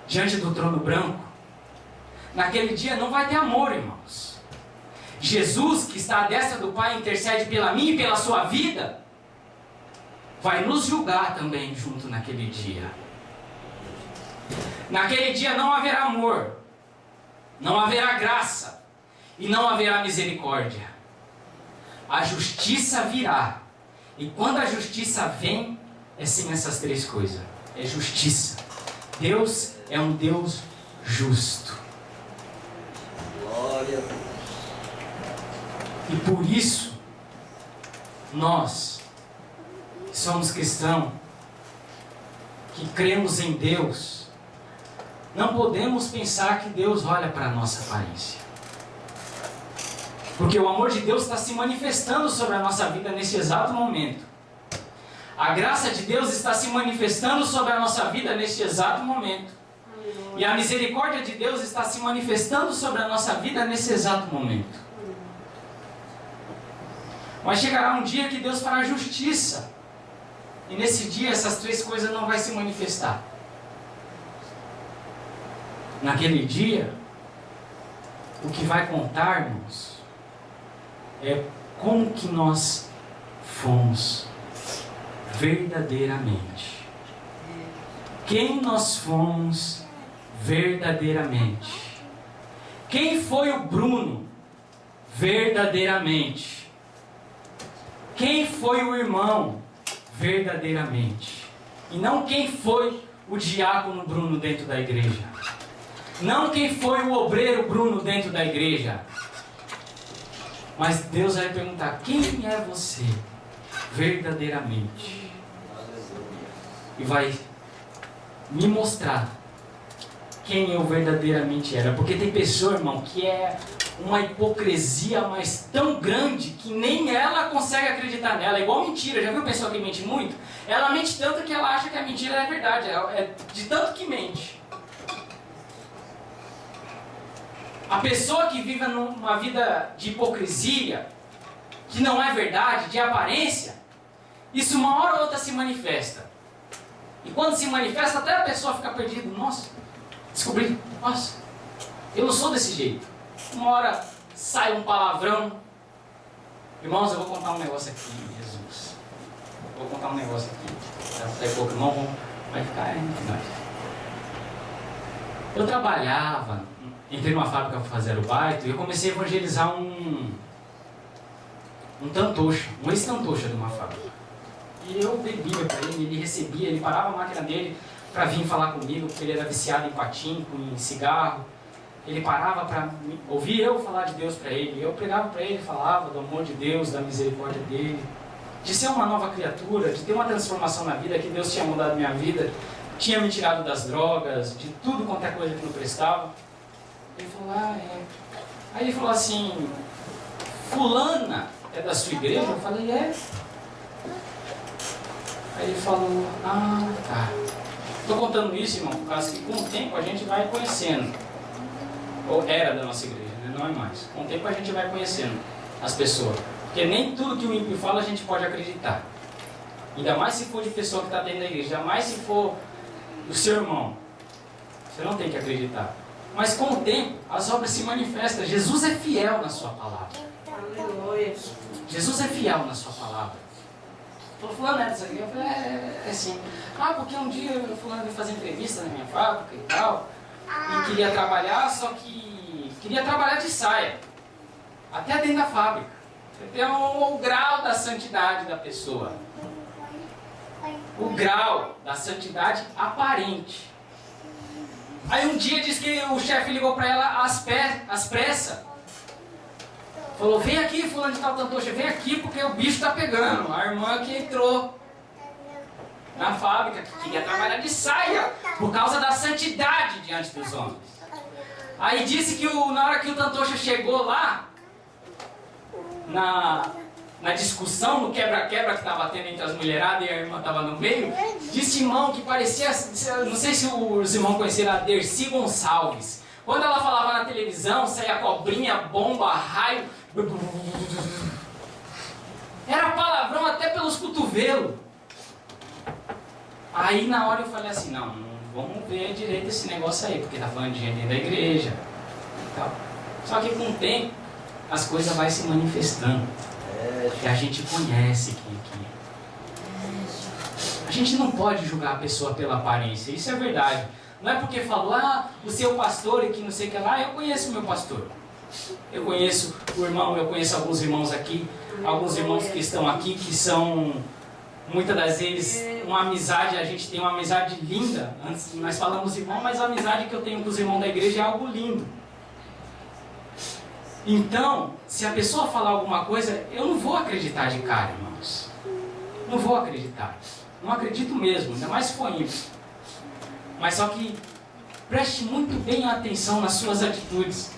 diante do trono branco, naquele dia não vai ter amor, irmãos. Jesus, que está à destra do Pai, intercede pela minha e pela sua vida. vai nos julgar também junto naquele dia. Naquele dia não haverá amor, não haverá graça e não haverá misericórdia. A justiça virá. E quando a justiça vem, é sem essas três coisas. É justiça. Deus é um Deus justo. Glória a Deus. E por isso, nós, que somos cristãos, que cremos em Deus, não podemos pensar que Deus olha para a nossa aparência. Porque o amor de Deus está se manifestando sobre a nossa vida nesse exato momento. A graça de Deus está se manifestando sobre a nossa vida neste exato momento. E a misericórdia de Deus está se manifestando sobre a nossa vida nesse exato momento. Mas chegará um dia que Deus fará justiça. E nesse dia essas três coisas não vão se manifestar. Naquele dia, o que vai contar-nos é como que nós fomos verdadeiramente. Quem nós fomos verdadeiramente. Quem foi o Bruno verdadeiramente. Quem foi o irmão verdadeiramente. E não quem foi o diácono Bruno dentro da igreja. Não quem foi o obreiro Bruno dentro da igreja. Mas Deus vai perguntar: quem é você verdadeiramente? E vai me mostrar quem eu verdadeiramente era. Porque tem pessoa, irmão, que é uma hipocrisia, mas tão grande que nem ela consegue acreditar nela. É igual mentira. Já viu pessoa que mente muito? Ela mente tanto que ela acha que a mentira é verdade. É de tanto que mente. A pessoa que vive numa vida de hipocrisia, que não é verdade, de aparência, isso uma hora ou outra se manifesta. E quando se manifesta, até a pessoa fica perdida. Nossa, descobri. Nossa, eu não sou desse jeito. Uma hora sai um palavrão. Irmãos, eu vou contar um negócio aqui, Jesus. Vou contar um negócio aqui. Daqui a pouco, irmão, vai ficar entre nós. Eu trabalhava, entrei numa fábrica para fazer aerobaito e eu comecei a evangelizar um tantocha, um ex-tantocha de uma fábrica. E eu bebia para ele, ele recebia, ele parava a máquina dele para vir falar comigo, porque ele era viciado em patinco, em cigarro. Ele parava para ouvir eu falar de Deus para ele. Eu pregava para ele, falava do amor de Deus, da misericórdia dele, de ser uma nova criatura, de ter uma transformação na vida, que Deus tinha mudado minha vida, tinha me tirado das drogas, de tudo quanto é coisa que não prestava. Ele falou: ah, é. Aí ele falou assim: fulana é da sua igreja? Eu falei: é. Aí ele falou: ah, tá. Estou contando isso, irmão, por causa que com o tempo a gente vai conhecendo. Ou era da nossa igreja, né? Não é mais. Com o tempo a gente vai conhecendo as pessoas. Porque nem tudo que o ímpio fala a gente pode acreditar. Ainda mais se for de pessoa que está dentro da igreja. Ainda mais se for do seu irmão. Você não tem que acreditar. Mas com o tempo, as obras se manifestam. Jesus é fiel na sua palavra. Aleluia. Jesus é fiel na sua palavra. Falou: fulano é dessa igreja? Eu falei: é sim. Ah, porque um dia o fulano veio fazer entrevista na minha fábrica e tal. E queria trabalhar, só que queria trabalhar de saia. Até dentro da fábrica. Tem o grau da santidade da pessoa. O grau da santidade aparente. Aí um dia diz que o chefe ligou para ela às pressas. Falou: vem aqui, fulano de tal tantocha, vem aqui porque o bicho está pegando. A irmã que entrou na fábrica, que queria trabalhar de saia, por causa da santidade diante dos homens. Aí disse que na hora que o tantocha chegou lá, na discussão, no quebra-quebra que estava tendo entre as mulheradas e a irmã estava no meio, disse irmão que parecia, não sei se os irmãos conheceram a Dercy Gonçalves. Quando ela falava na televisão, saía cobrinha, bomba, raio. Era palavrão até pelos cotovelos. Aí na hora eu falei assim: não, vamos ver direito esse negócio aí, porque tá falando de gente dentro da igreja e tal. Só que com o tempo, as coisas vão se manifestando. Que a gente conhece que gente não pode julgar a pessoa pela aparência, isso é verdade. Não é porque falou, o seu pastor e que não sei o que lá, eu conheço o meu pastor. Eu conheço o irmão, eu conheço alguns irmãos aqui, alguns irmãos que estão aqui, que são, muitas das vezes, uma amizade, a gente tem uma amizade linda. Antes nós falamos irmão, mas a amizade que eu tenho com os irmãos da igreja é algo lindo. Então, se a pessoa falar alguma coisa, eu não vou acreditar de cara, irmãos. Não vou acreditar. Não acredito mesmo, ainda mais se for ímpio. Mas só que preste muito bem atenção nas suas atitudes.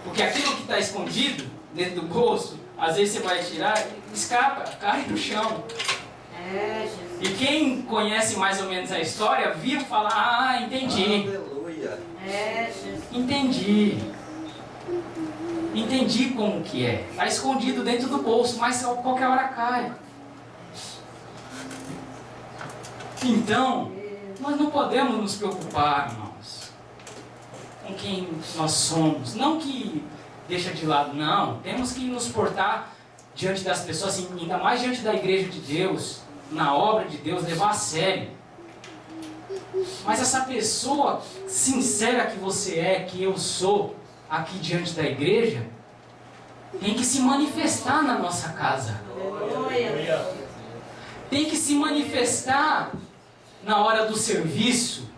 Porque aquilo que está escondido dentro do bolso, às vezes você vai tirar, escapa, cai no chão. E quem conhece mais ou menos a história, viu falar, entendi. Aleluia. Entendi. Entendi como que é. Está escondido dentro do bolso, mas qualquer hora cai. Então, nós não podemos nos preocupar, irmãos, com quem nós somos. Não que deixa de lado, não. Temos que nos portar diante das pessoas, assim, ainda mais diante da igreja de Deus, na obra de Deus, levar a sério. Mas essa pessoa sincera que você é, que eu sou, aqui diante da igreja, tem que se manifestar na nossa casa. Tem que se manifestar na hora do serviço,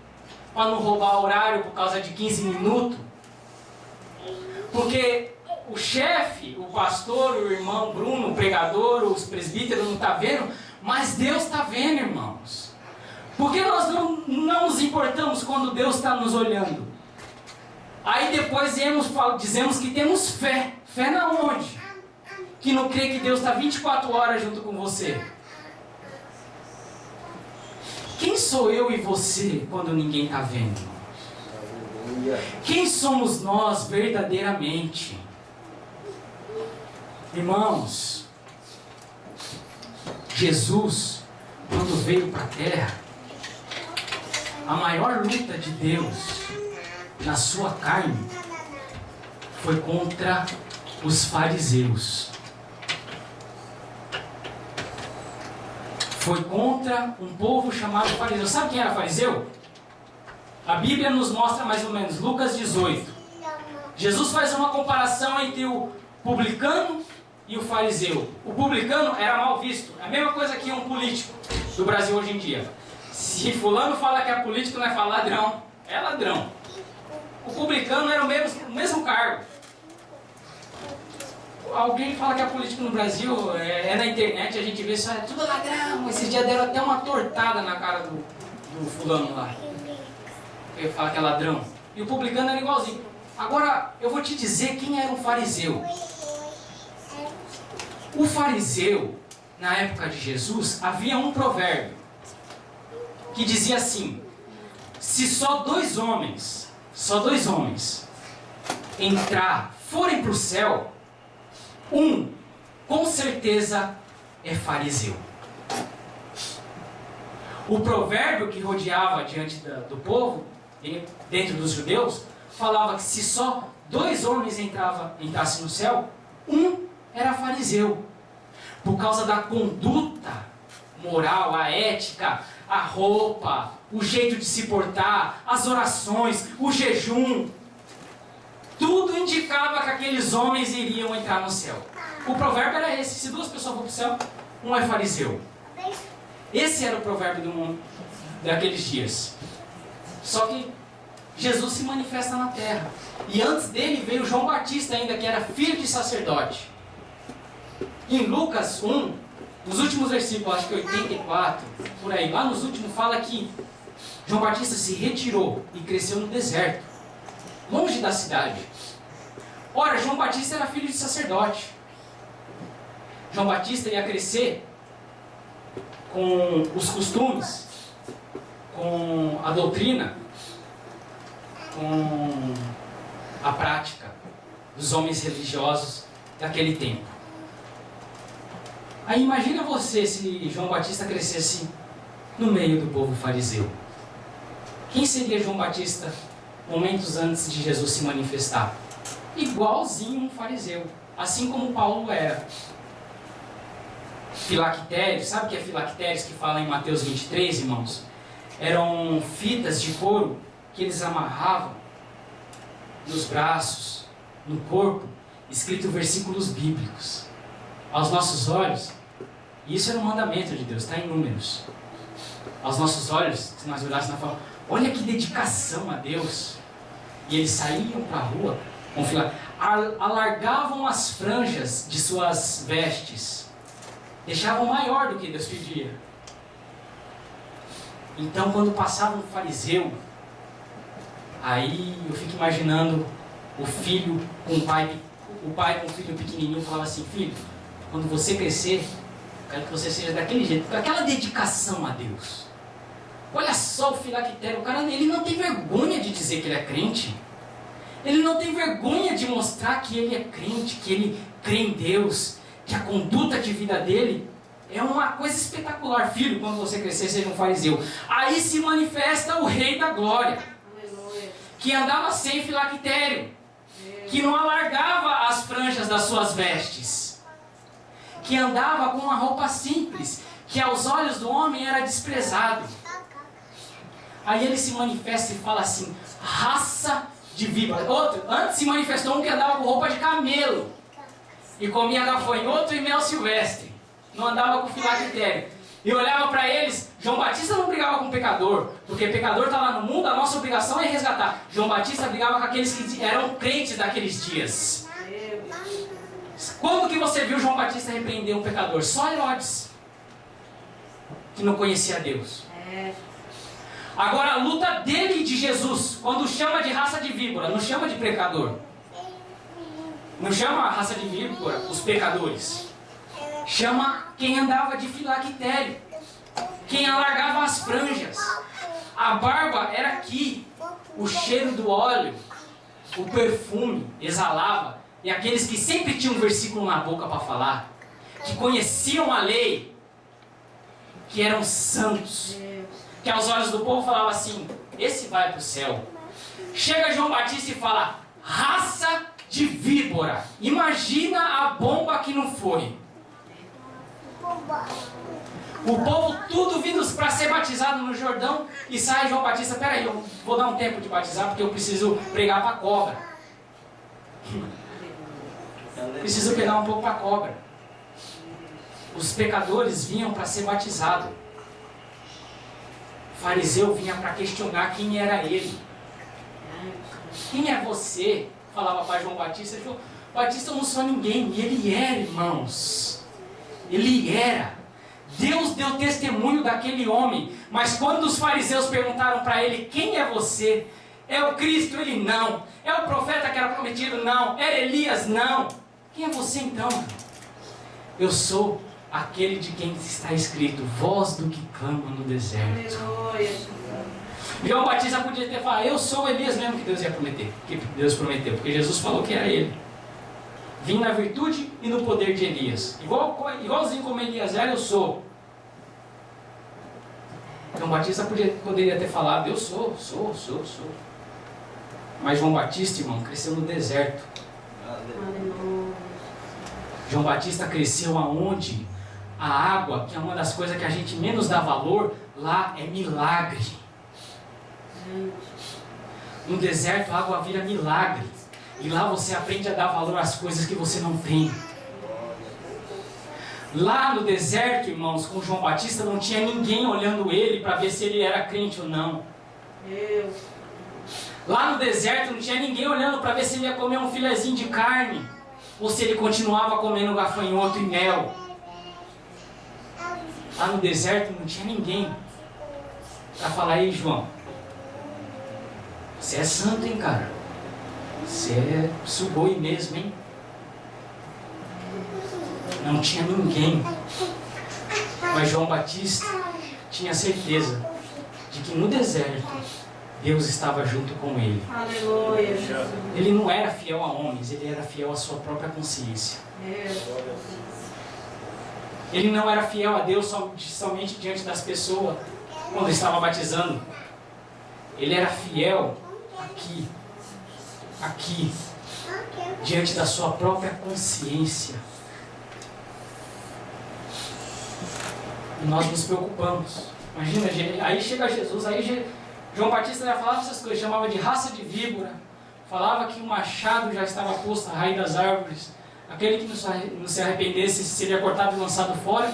para não roubar horário por causa de 15 minutos. Porque o chefe, o pastor, o irmão Bruno, o pregador, os presbíteros não estão vendo, mas Deus está vendo, irmãos. Porque nós não nos importamos quando Deus está nos olhando. Aí depois dizemos que temos fé. Fé na onde? Que não crê que Deus está 24 horas junto com você. Quem sou eu e você quando ninguém está vendo? Quem somos nós verdadeiramente? Irmãos, Jesus, quando veio para a terra, a maior luta de Deus na sua carne foi contra os fariseus. Foi contra um povo chamado fariseu. Sabe quem era fariseu? A Bíblia nos mostra mais ou menos, Lucas 18. Jesus faz uma comparação entre o publicano e o fariseu. O publicano era mal visto. É a mesma coisa que um político do Brasil hoje em dia. Se fulano fala que é político, não é falar ladrão. É ladrão. O publicano era o mesmo cargo. Alguém fala que é político no Brasil, é na internet, a gente vê isso, é tudo ladrão. Esses dias deram até uma tortada na cara do fulano lá. Ele fala que é ladrão. E o publicano era igualzinho. Agora, eu vou te dizer quem era um fariseu. O fariseu, na época de Jesus, havia um provérbio que dizia assim: se só dois homens forem para o céu, um com certeza é fariseu. O provérbio que rodeava diante do povo, dentro dos judeus, falava que se só dois homens entrassem no céu, um era fariseu. Por causa da conduta moral, a ética, a roupa, o jeito de se portar, as orações, o jejum. Tudo indicava que aqueles homens iriam entrar no céu. O provérbio era esse: se duas pessoas vão para o céu, um é fariseu. Esse era o provérbio daqueles dias. Só que Jesus se manifesta na terra. E antes dele veio João Batista ainda, que era filho de sacerdote. Em Lucas 1, nos últimos versículos, acho que 84, por aí, lá nos últimos fala que João Batista se retirou e cresceu no deserto, longe da cidade. Ora, João Batista era filho de sacerdote. João Batista ia crescer com os costumes, com a doutrina, com a prática dos homens religiosos daquele tempo. Aí imagina você se João Batista crescesse no meio do povo fariseu. Quem seria João Batista momentos antes de Jesus se manifestar? Igualzinho um fariseu, assim como Paulo era. filactérios. Sabe o que é filactérios que fala em Mateus 23, irmãos? Eram fitas de couro que eles amarravam nos braços, no corpo, escrito versículos bíblicos. Aos nossos olhos, isso era um mandamento de Deus, está em Números. Aos nossos olhos, se nós olhássemos, nós falamos, olha que dedicação a Deus. E eles saíam para a rua, alargavam as franjas de suas vestes, deixavam maior do que Deus pedia. Então, quando passava um fariseu, aí eu fico imaginando o filho com o pai com o filho pequenininho, falava assim, filho, quando você crescer, quero que você seja daquele jeito, com aquela dedicação a Deus. Olha só o filactério, o cara, ele não tem vergonha de dizer que ele é crente. Ele não tem vergonha de mostrar que ele é crente, que ele crê em Deus, que a conduta de vida dele é uma coisa espetacular. Filho, quando você crescer, seja um fariseu. Aí se manifesta o Rei da Glória, que andava sem filactério, que não alargava as franjas das suas vestes, que andava com uma roupa simples, que aos olhos do homem era desprezado. Aí ele se manifesta e fala assim, raça de víbora. Outro, antes se manifestou um que andava com roupa de camelo e comia gafanhoto e mel silvestre, não andava com filactério. E olhava para eles. João Batista não brigava com pecador, porque pecador está lá no mundo, a nossa obrigação é resgatar. João Batista brigava com aqueles que eram crentes daqueles dias. Quando que você viu João Batista repreender um pecador? Só Herodes, que não conhecia Deus. Agora a luta dele e de Jesus, quando chama de raça de víbora, não chama de pecador, não chama a raça de víbora os pecadores, chama quem andava de filactério, quem alargava as franjas. A barba era aqui, o cheiro do óleo, o perfume exalava, e aqueles que sempre tinham um versículo na boca para falar, que conheciam a lei, que eram santos, que aos olhos do povo falava assim, esse vai para o céu. Chega João Batista e fala, raça de víbora. Imagina a bomba que não foi. O povo tudo vindo para ser batizado no Jordão, e sai João Batista, peraí, eu vou dar um tempo de batizar porque eu preciso pregar para a cobra. Preciso pegar um pouco para a cobra. Os pecadores vinham para ser batizados. O fariseu vinha para questionar quem era ele. Quem é você? Falava para João Batista. João Batista, eu não sou ninguém. E ele era, irmãos. Ele era. Deus deu testemunho daquele homem. Mas quando os fariseus perguntaram para ele, quem é você? É o Cristo? Ele não. É o profeta que era prometido? Não. Era Elias? Não. Quem é você então? Eu sou aquele de quem está escrito, voz do que clama no deserto. João Batista podia ter falado, eu sou Elias mesmo que Deus ia prometer, que Deus prometeu, porque Jesus falou que era ele. Vim na virtude e no poder de Elias. Igualzinho como Elias era, eu sou. João Batista poderia ter falado, eu sou. Mas João Batista, irmão, cresceu no deserto. João Batista cresceu aonde a água, que é uma das coisas que a gente menos dá valor, lá é milagre. No deserto a água vira milagre. E lá você aprende a dar valor às coisas que você não tem. Lá no deserto, irmãos, com João Batista não tinha ninguém olhando ele para ver se ele era crente ou não. Lá no deserto não tinha ninguém olhando para ver se ele ia comer um filezinho de carne ou se ele continuava comendo gafanhoto e mel. Lá no deserto não tinha ninguém para falar, ei João, você é santo, hein, cara? Você é sugoi mesmo, hein? Não tinha ninguém. Mas João Batista tinha certeza de que no deserto Deus estava junto com ele. Aleluia. Ele não era fiel a homens, ele era fiel à sua própria consciência. Ele não era fiel a Deus somente diante das pessoas quando estava batizando. Ele era fiel aqui, diante da sua própria consciência. E nós nos preocupamos. Imagina, aí chega Jesus, aí João Batista já falava essas coisas, chamava de raça de víbora, falava que o machado já estava posto à raiz das árvores, aquele que não se arrependesse seria cortado e lançado fora,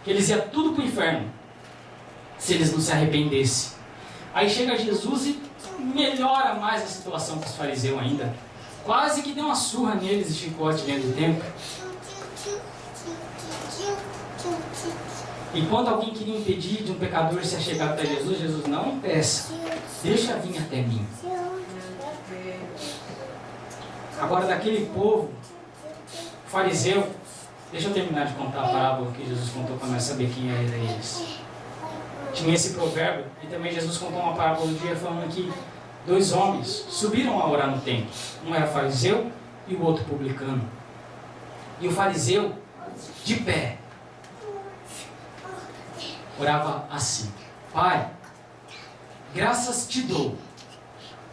que eles iam tudo para o inferno, se eles não se arrependessem. Aí chega Jesus e melhora mais a situação para os fariseus ainda, quase que deu uma surra neles e chicote dentro do templo. E quando alguém queria impedir de um pecador se chegar até Jesus, Jesus não impeça, deixa vir até mim. Agora daquele povo, fariseu, deixa eu terminar de contar a parábola que Jesus contou para nós saber quem era eles. Tinha esse provérbio, e também Jesus contou uma parábola um dia falando que 2 homens subiram a orar no templo. Um era fariseu e o outro publicano. E o fariseu, de pé, orava assim: Pai, graças te dou,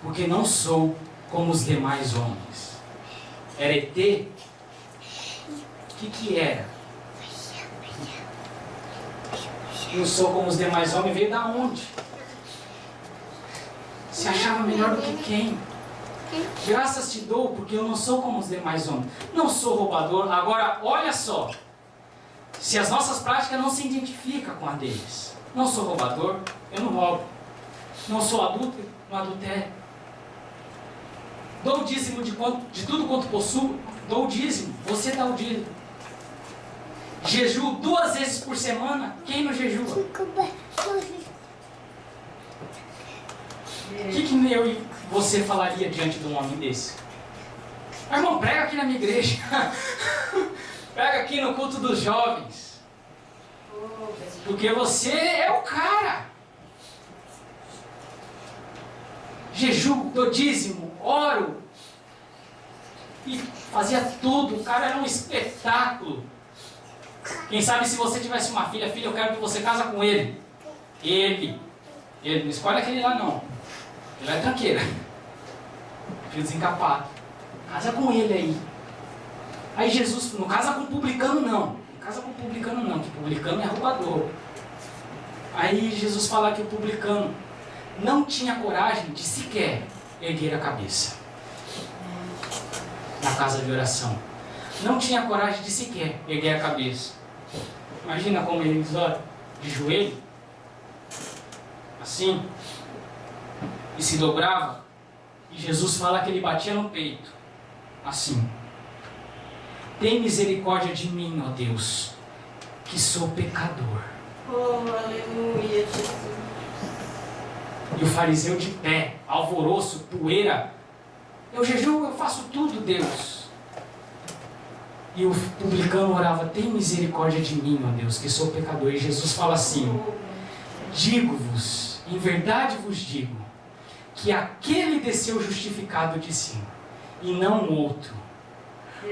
porque não sou como os demais homens. Era ET? O que era? Não sou como os demais homens, veio da onde? Se achava melhor do que quem? Graças te dou, porque eu não sou como os demais homens. Não sou roubador. Agora, olha só. Se as nossas práticas não se identificam com a deles. Não sou roubador, eu não roubo. Não sou adúltero, não adultério. Dou o dízimo de tudo quanto possuo. Dou o dízimo, você dá o dízimo. Jejuo 2 vezes por semana. Quem não jejua? O que eu e você falaria diante de um homem desse? Irmão, prega aqui na minha igreja. Prega aqui no culto dos jovens. Porque você é o cara. Jejuo, dou dízimo, oro. E fazia tudo. O cara era um espetáculo. Quem sabe se você tivesse uma filha, eu quero que você casa com ele. Ele, não escolhe aquele lá não. Ele é tranqueira. Filho desencapado. Casa com ele aí. Aí Jesus, não casa com publicano não. Não casa com publicano não, que publicano é roubador. Aí Jesus fala que o publicano não tinha coragem de sequer erguer a cabeça na casa de oração. Não tinha coragem de sequer erguer a cabeça. Imagina como eles oram, de joelho, assim, e se dobrava. E Jesus fala que ele batia no peito, assim: tem misericórdia de mim, ó Deus, que sou pecador. Oh, aleluia, Jesus. E o fariseu de pé, alvoroço, poeira: eu jejuo, eu faço tudo, Deus. E o publicano orava: tem misericórdia de mim, ó Deus, que sou pecador. E Jesus fala assim: digo-vos, em verdade vos digo, que aquele desceu justificado de cima, e não o outro.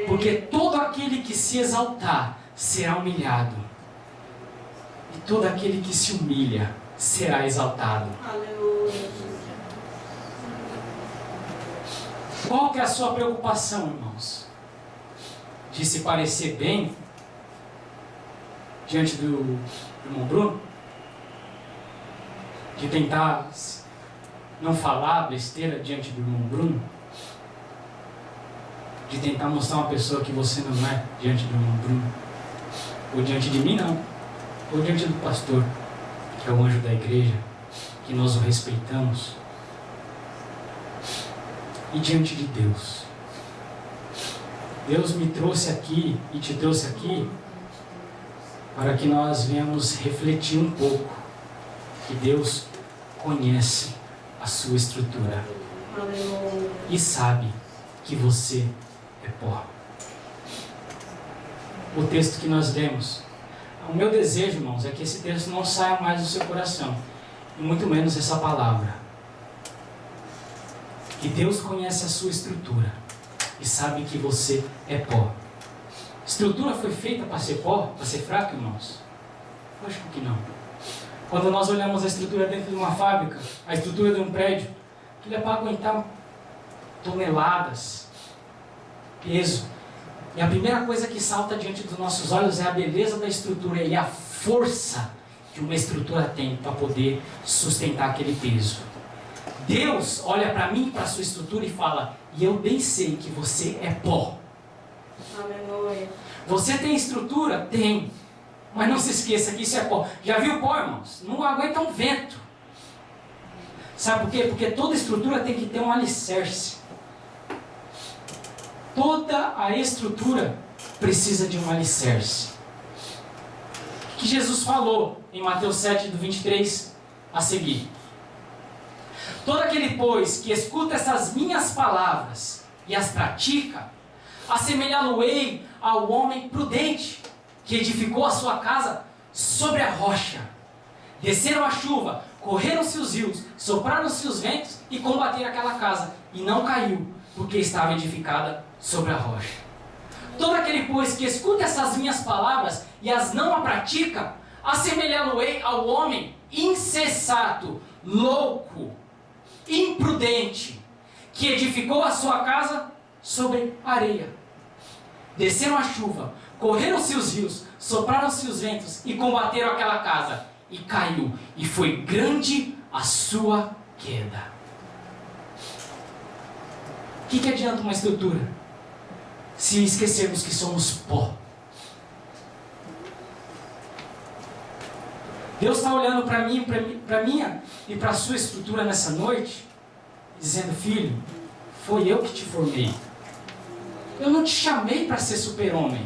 Porque todo aquele que se exaltar será humilhado, e todo aquele que se humilha será exaltado. Aleluia. Qual que é a sua preocupação, irmãos? De se parecer bem diante do irmão Bruno? De tentar não falar besteira diante do irmão Bruno? De tentar mostrar uma pessoa que você não é diante do irmão Bruno? Ou diante de mim, não. Ou diante do pastor, que é o anjo da igreja, que nós o respeitamos. E diante de Deus. Deus me trouxe aqui e te trouxe aqui para que nós venhamos refletir um pouco que Deus conhece a sua estrutura e sabe que você é pó. O texto que nós lemos, o meu desejo, irmãos, é que esse texto não saia mais do seu coração, e muito menos essa palavra. Que Deus conhece a sua estrutura e sabe que você é pó. Estrutura foi feita para ser pó, para ser fraco, irmãos? Eu acho que não. Quando nós olhamos a estrutura dentro de uma fábrica, a estrutura de um prédio, aquilo é para aguentar toneladas, peso. E a primeira coisa que salta diante dos nossos olhos é a beleza da estrutura e a força que uma estrutura tem para poder sustentar aquele peso. Deus olha para mim, para a sua estrutura e fala: e eu bem sei que você é pó. Aleluia. Você tem estrutura? Tem. Mas não se esqueça que isso é pó. Já viu pó, irmãos? Não aguenta um vento. Sabe por quê? Porque toda estrutura tem que ter um alicerce. Toda a estrutura precisa de um alicerce. O que Jesus falou em Mateus 7, do 23 a seguir? Todo aquele, pois, que escuta essas minhas palavras e as pratica, assemelhá-lo-ei ao homem prudente, que edificou a sua casa sobre a rocha. Desceram a chuva, correram-se os rios, sopraram-se os ventos e combateram aquela casa, e não caiu, porque estava edificada sobre a rocha. Todo aquele, pois, que escuta essas minhas palavras e as não a pratica, assemelhá-lo-ei ao homem insensato, louco, imprudente, que edificou a sua casa sobre areia. Desceram a chuva, correram-se os rios, sopraram-se os ventos e combateram aquela casa, e caiu, e foi grande a sua queda. O que adianta uma estrutura se esquecermos que somos pó? Deus está olhando para mim, para minha e para a sua estrutura nessa noite, dizendo: filho, foi eu que te formei. Eu não te chamei para ser super-homem.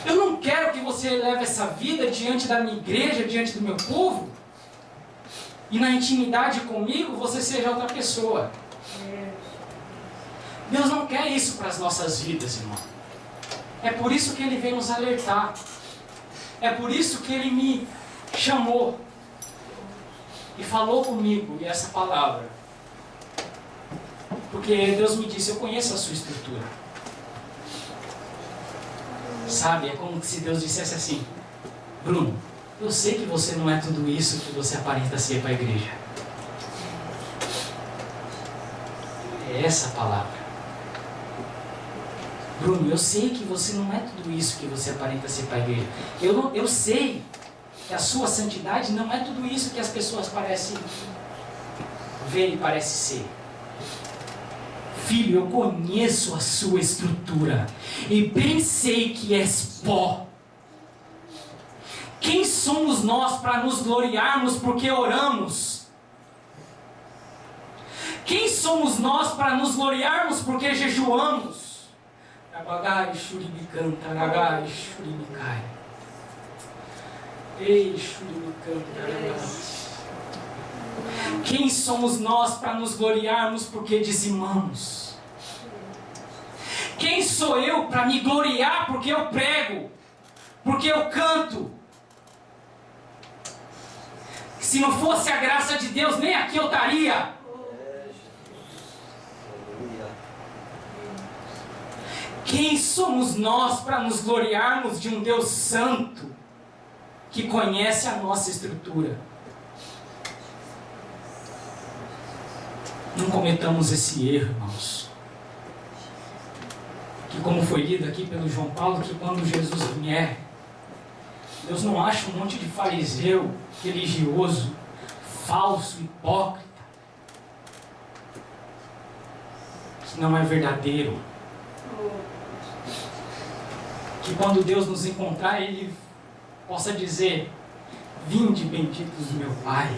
Eu não quero que você leve essa vida diante da minha igreja, diante do meu povo, e na intimidade comigo você seja outra pessoa. Deus não quer isso para as nossas vidas, irmão. É por isso que Ele vem nos alertar. É por isso que Ele me chamou e falou comigo e essa palavra. Porque Deus me disse: eu conheço a sua estrutura. Sabe, é como se Deus dissesse assim: Bruno, eu sei que você não é tudo isso que você aparenta ser para a igreja. É essa a palavra. Bruno, eu sei que você não é tudo isso que você aparenta ser para a igreja. Eu sei que a sua santidade não é tudo isso que as pessoas parecem ver e parecem ser. Filho, eu conheço a sua estrutura e bem sei que és pó. Quem somos nós para nos gloriarmos porque oramos? Quem somos nós para nos gloriarmos porque jejuamos? Abagai, shuribicanta, aragai, shuribicai. Ei, shuribicanta, aragai. Quem somos nós para nos gloriarmos porque dizimamos? Quem sou eu para me gloriar porque eu prego, porque eu canto? Se não fosse a graça de Deus, nem aqui eu estaria. Quem somos nós para nos gloriarmos de um Deus santo que conhece a nossa estrutura? Não cometamos esse erro, irmãos. Que, como foi lido aqui pelo João Paulo, que quando Jesus vier, Deus não acha um monte de fariseu, religioso, falso, hipócrita, que não é verdadeiro. Que quando Deus nos encontrar, Ele possa dizer: vinde benditos do meu Pai.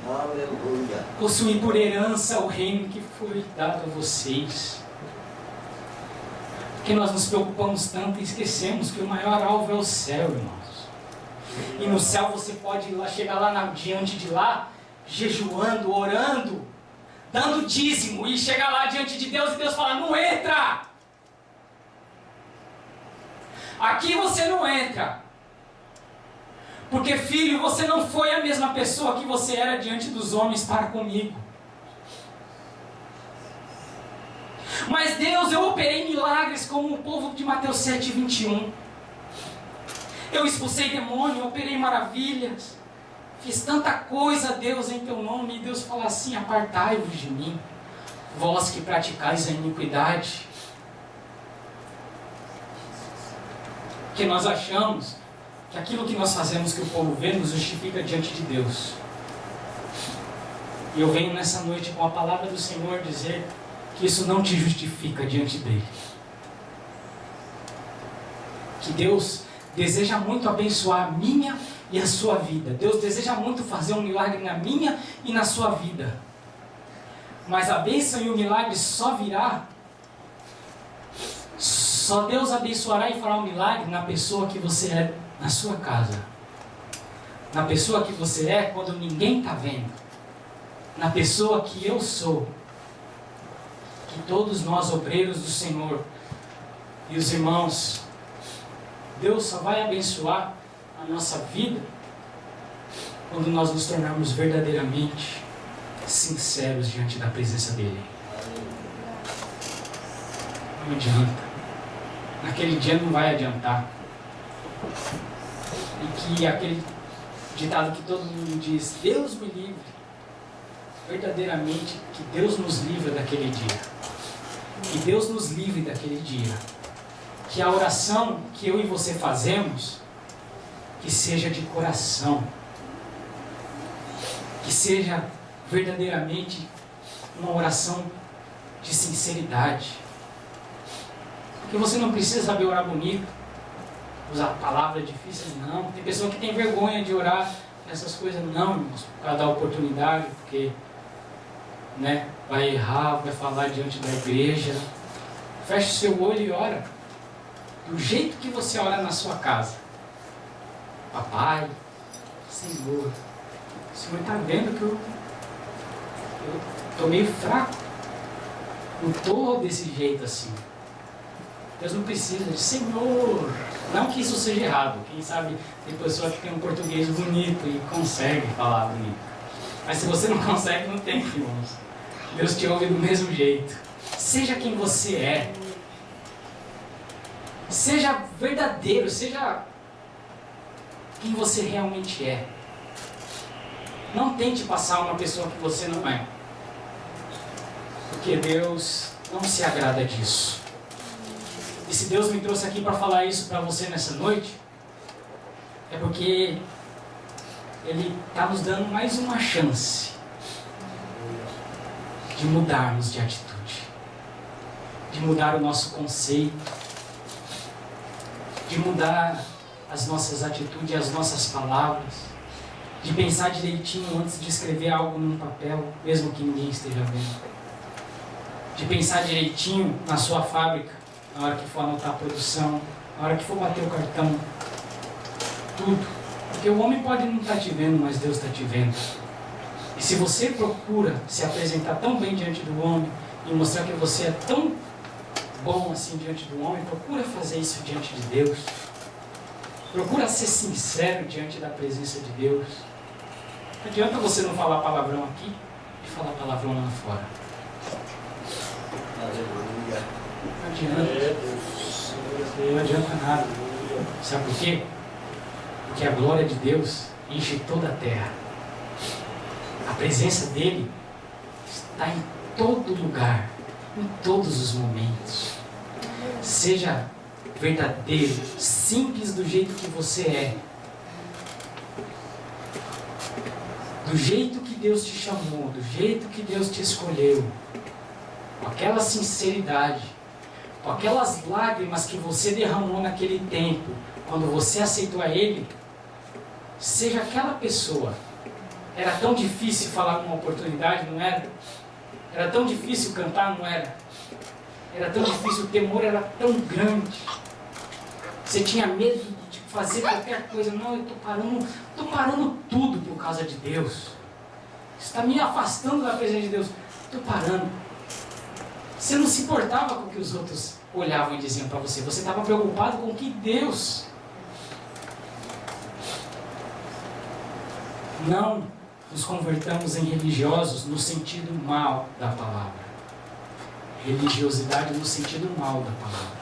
Aleluia. Possuir por herança o reino que foi dado a vocês. Porque nós nos preocupamos tanto e esquecemos que o maior alvo é o céu, irmãos. E no céu você pode chegar lá diante de lá, jejuando, orando, dando dízimo, e chegar lá diante de Deus e Deus falar: não entra! Aqui você não entra. Porque, filho, você não foi a mesma pessoa que você era diante dos homens para comigo. Mas Deus, eu operei milagres como o povo de Mateus 7, 21. Eu expulsei demônio, eu operei maravilhas. Fiz tanta coisa, Deus, em teu nome. E Deus fala assim: apartai-vos de mim, vós que praticais a iniquidade. Porque nós achamos que aquilo que nós fazemos, que o povo vê, nos justifica diante de Deus. E eu venho nessa noite com a palavra do Senhor dizer que isso não te justifica diante dele. Que Deus deseja muito abençoar a minha e a sua vida. Deus deseja muito fazer um milagre na minha e na sua vida. Mas a bênção e o milagre só virá, só Deus abençoará e fará um milagre na pessoa que você é na sua casa. Na pessoa que você é quando ninguém está vendo. Na pessoa que eu sou. Que todos nós, obreiros do Senhor, e os irmãos, Deus só vai abençoar a nossa vida quando nós nos tornarmos verdadeiramente sinceros diante da presença dEle. Não adianta. Naquele dia não vai adiantar. E que aquele ditado que todo mundo diz, Deus me livre, verdadeiramente que Deus nos livre daquele dia. Que Deus nos livre daquele dia. Que a oração que eu e você fazemos, que seja de coração. Que seja verdadeiramente uma oração de sinceridade. Porque você não precisa saber orar bonito, usar palavras difíceis, não. Tem pessoa que tem vergonha de orar essas coisas, não, irmãos, por causa da oportunidade, porque vai errar, vai falar diante da igreja. Feche o seu olho e ora. Do jeito que você ora na sua casa. Papai, Senhor, o Senhor está vendo que eu estou meio fraco. Não estou desse jeito assim. Deus não precisa de Senhor. Não que isso seja errado. Quem sabe tem pessoa que tem um português bonito e consegue falar bonito. Mas se você não consegue, não tem, irmãos. Deus te ouve do mesmo jeito. Seja quem você é. Seja verdadeiro. Seja quem você realmente é. Não tente passar uma pessoa que você não é. Porque Deus não se agrada disso. E se Deus me trouxe aqui para falar isso para você nessa noite, é porque Ele está nos dando mais uma chance de mudarmos de atitude, de mudar o nosso conceito, de mudar as nossas atitudes e as nossas palavras, de pensar direitinho antes de escrever algo num papel, mesmo que ninguém esteja vendo, de pensar direitinho na sua fábrica, na hora que for anotar a produção, na hora que for bater o cartão, tudo. Porque o homem pode não estar te vendo, mas Deus está te vendo. E se você procura se apresentar tão bem diante do homem e mostrar que você é tão bom assim diante do homem, procura fazer isso diante de Deus. Procura ser sincero diante da presença de Deus. Não adianta você não falar palavrão aqui e falar palavrão lá fora. Aleluia. Não adianta. Não adianta nada. Sabe por quê? Porque a glória de Deus enche toda a terra. A presença dEle está em todo lugar, em todos os momentos. Seja verdadeiro, simples do jeito que você é. Do jeito que Deus te chamou, do jeito que Deus te escolheu. Com aquela sinceridade, com aquelas lágrimas que você derramou naquele tempo, quando você aceitou a Ele, seja aquela pessoa. Era tão difícil falar numa oportunidade, não era? Era tão difícil cantar, não era? Era tão difícil, o temor era tão grande. Você tinha medo de fazer qualquer coisa. Não, eu estou parando tudo por causa de Deus. Está me afastando da presença de Deus. Estou parando. Você não se importava com o que os outros olhavam e diziam para você. Você estava preocupado com o que Deus. Não nos convertamos em religiosos no sentido mal da palavra. Religiosidade no sentido mal da palavra.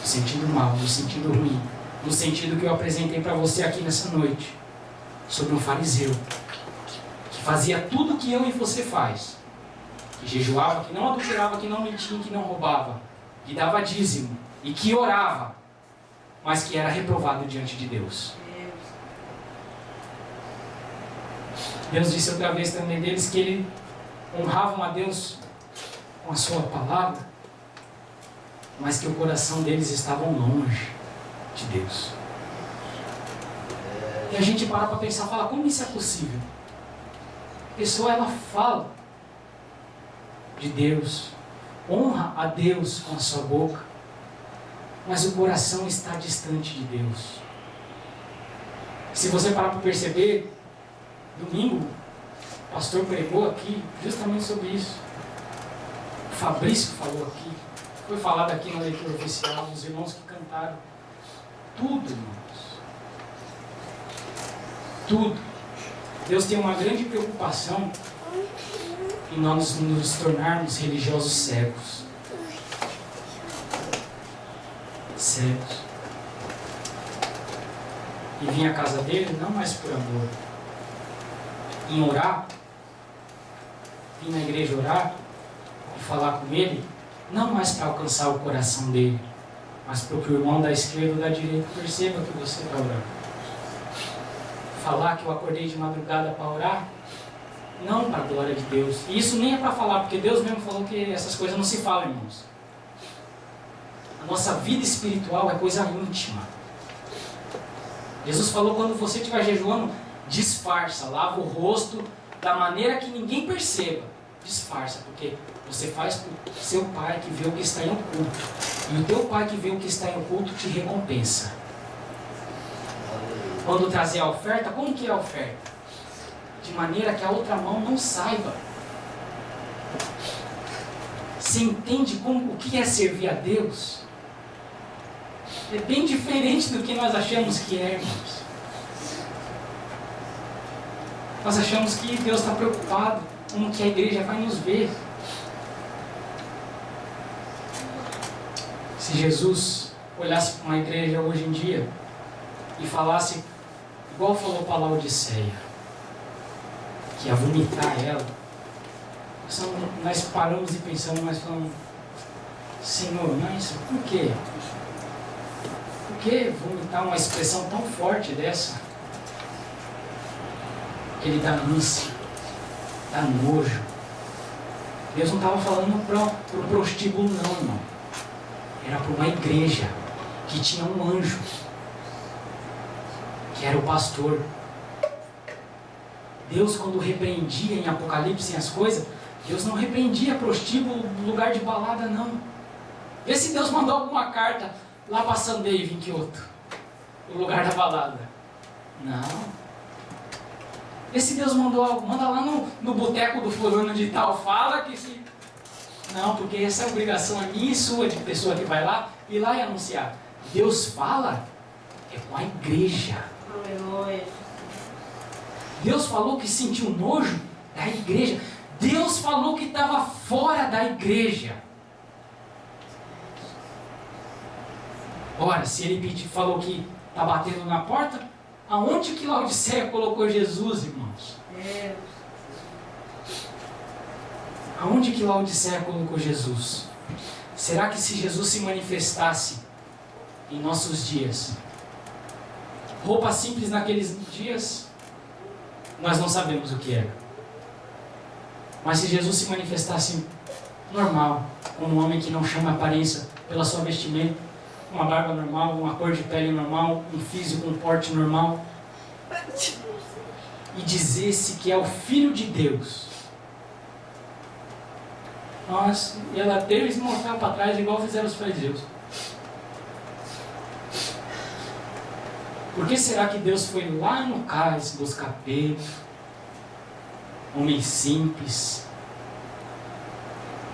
No sentido mal, no sentido ruim. No sentido que eu apresentei para você aqui nessa noite. Sobre um fariseu. Que fazia tudo o que eu e você faz. Que jejuava, que não adulterava, que não mentia, que não roubava. Que dava dízimo. E que orava. mas que era reprovado diante de Deus. Deus disse outra vez também deles que eles honravam a Deus com a sua palavra, mas que o coração deles estava longe de Deus. E a gente para pensar, fala, como isso é possível? A pessoa, ela fala de Deus, honra a Deus com a sua boca, mas o coração está distante de Deus. Se você parar para perceber, domingo, o pastor pregou aqui justamente sobre isso. O Fabrício falou aqui, foi falado aqui na leitura oficial, os irmãos que cantaram. Tudo, irmãos. Tudo. Deus tem uma grande preocupação em nós nos tornarmos religiosos cegos. Cegos. E vim à casa dele não mais por amor. Em orar, vim na igreja orar e falar com ele, não mais para alcançar o coração dele, mas para que o irmão da esquerda ou da direita perceba que você está orando. Falar que eu acordei de madrugada para orar, não para a glória de Deus. E isso nem é para falar, porque Deus mesmo falou que essas coisas não se falam, irmãos. A nossa vida espiritual é coisa íntima. Jesus falou, quando você estiver jejuando, disfarça, lava o rosto da maneira que ninguém perceba. Disfarça, porque você faz para o seu pai que vê o que está em oculto. E o teu pai que vê o que está em oculto te recompensa. Quando trazer a oferta, como que é a oferta? De maneira que a outra mão não saiba. Você entende o que é servir a Deus? É bem diferente do que nós achamos que é, irmãos. Nós achamos que Deus está preocupado com o que a igreja vai nos ver. Se Jesus olhasse para uma igreja hoje em dia e falasse, igual falou para Laodiceia, que ia vomitar ela, nós paramos e pensamos, nós falamos, Senhor, mas por quê? Por que vomitar uma expressão tão forte dessa? Ele dá ânsia, dá nojo. Deus não estava falando para o prostíbulo não, irmão. Era para uma igreja que tinha um anjo, que era o pastor. Deus, quando repreendia em Apocalipse as coisas, Deus não repreendia prostíbulo, lugar de balada, não. Vê se Deus mandou alguma carta lá para Sandeio, em Kyoto, o lugar da balada. Não. Vê se Deus mandou algo, manda lá no boteco do fulano de tal, fala que se... Não, porque essa obrigação é minha e sua, de pessoa que vai lá, ir lá e anunciar. Deus fala, é com a igreja. Aleluia. Deus falou que sentiu nojo da igreja. Deus falou que estava fora da igreja. Ora, se ele falou que está batendo na porta, aonde que Laodiceia colocou Jesus, irmãos? Deus. Aonde que Laodiceia colocou Jesus? Será que se Jesus se manifestasse em nossos dias, roupa simples naqueles dias, nós não sabemos o que era. Mas se Jesus se manifestasse normal, como um homem que não chama a aparência pela sua vestimenta, uma barba normal, uma cor de pele normal, um físico, um porte normal, e dizesse que é o Filho de Deus, nós ia bater e se mostrar para trás igual fizeram os fariseus. Por que será que Deus foi lá no cais buscar Pedro, homem simples?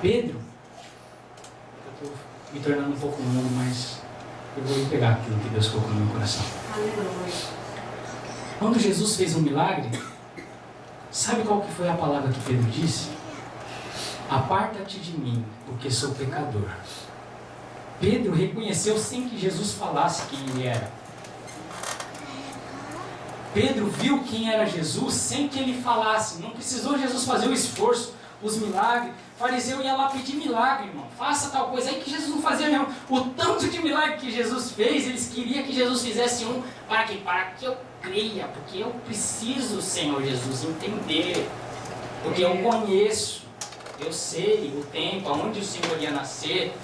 Pedro, eu estou me tornando um pouco humano, mas eu vou pegar aquilo que Deus colocou no meu coração. Aleluia. Quando Jesus fez um milagre, sabe qual que foi a palavra que Pedro disse? Aparta-te de mim, porque sou pecador. Pedro reconheceu sem que Jesus falasse quem ele era. Pedro viu quem era Jesus sem que ele falasse. Não precisou Jesus fazer o esforço. os milagres. O fariseu ia lá pedir milagre, irmão. Faça tal coisa aí que Jesus não fazia mesmo. O tanto de milagre que Jesus fez, eles queriam que Jesus fizesse um para que eu creia, porque eu preciso, Senhor Jesus, entender. Porque eu conheço, eu sei o tempo, aonde o Senhor ia nascer,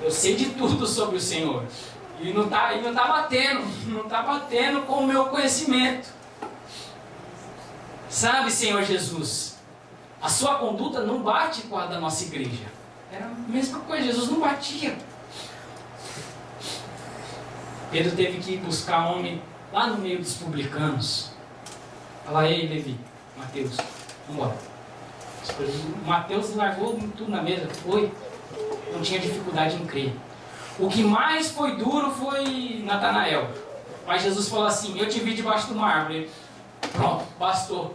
eu sei de tudo sobre o Senhor. E não tá batendo com o meu conhecimento. Sabe, Senhor Jesus, a sua conduta não bate com a da nossa igreja. Era a mesma coisa, Jesus não batia. Pedro teve que ir buscar homem lá no meio dos publicanos. Fala, ei, Levi, Mateus, vamos embora. Mateus largou tudo na mesa, foi. Não tinha dificuldade em crer. O que mais foi duro foi Natanael. Mas Jesus falou assim, eu te vi debaixo de uma árvore. Pronto, bastou.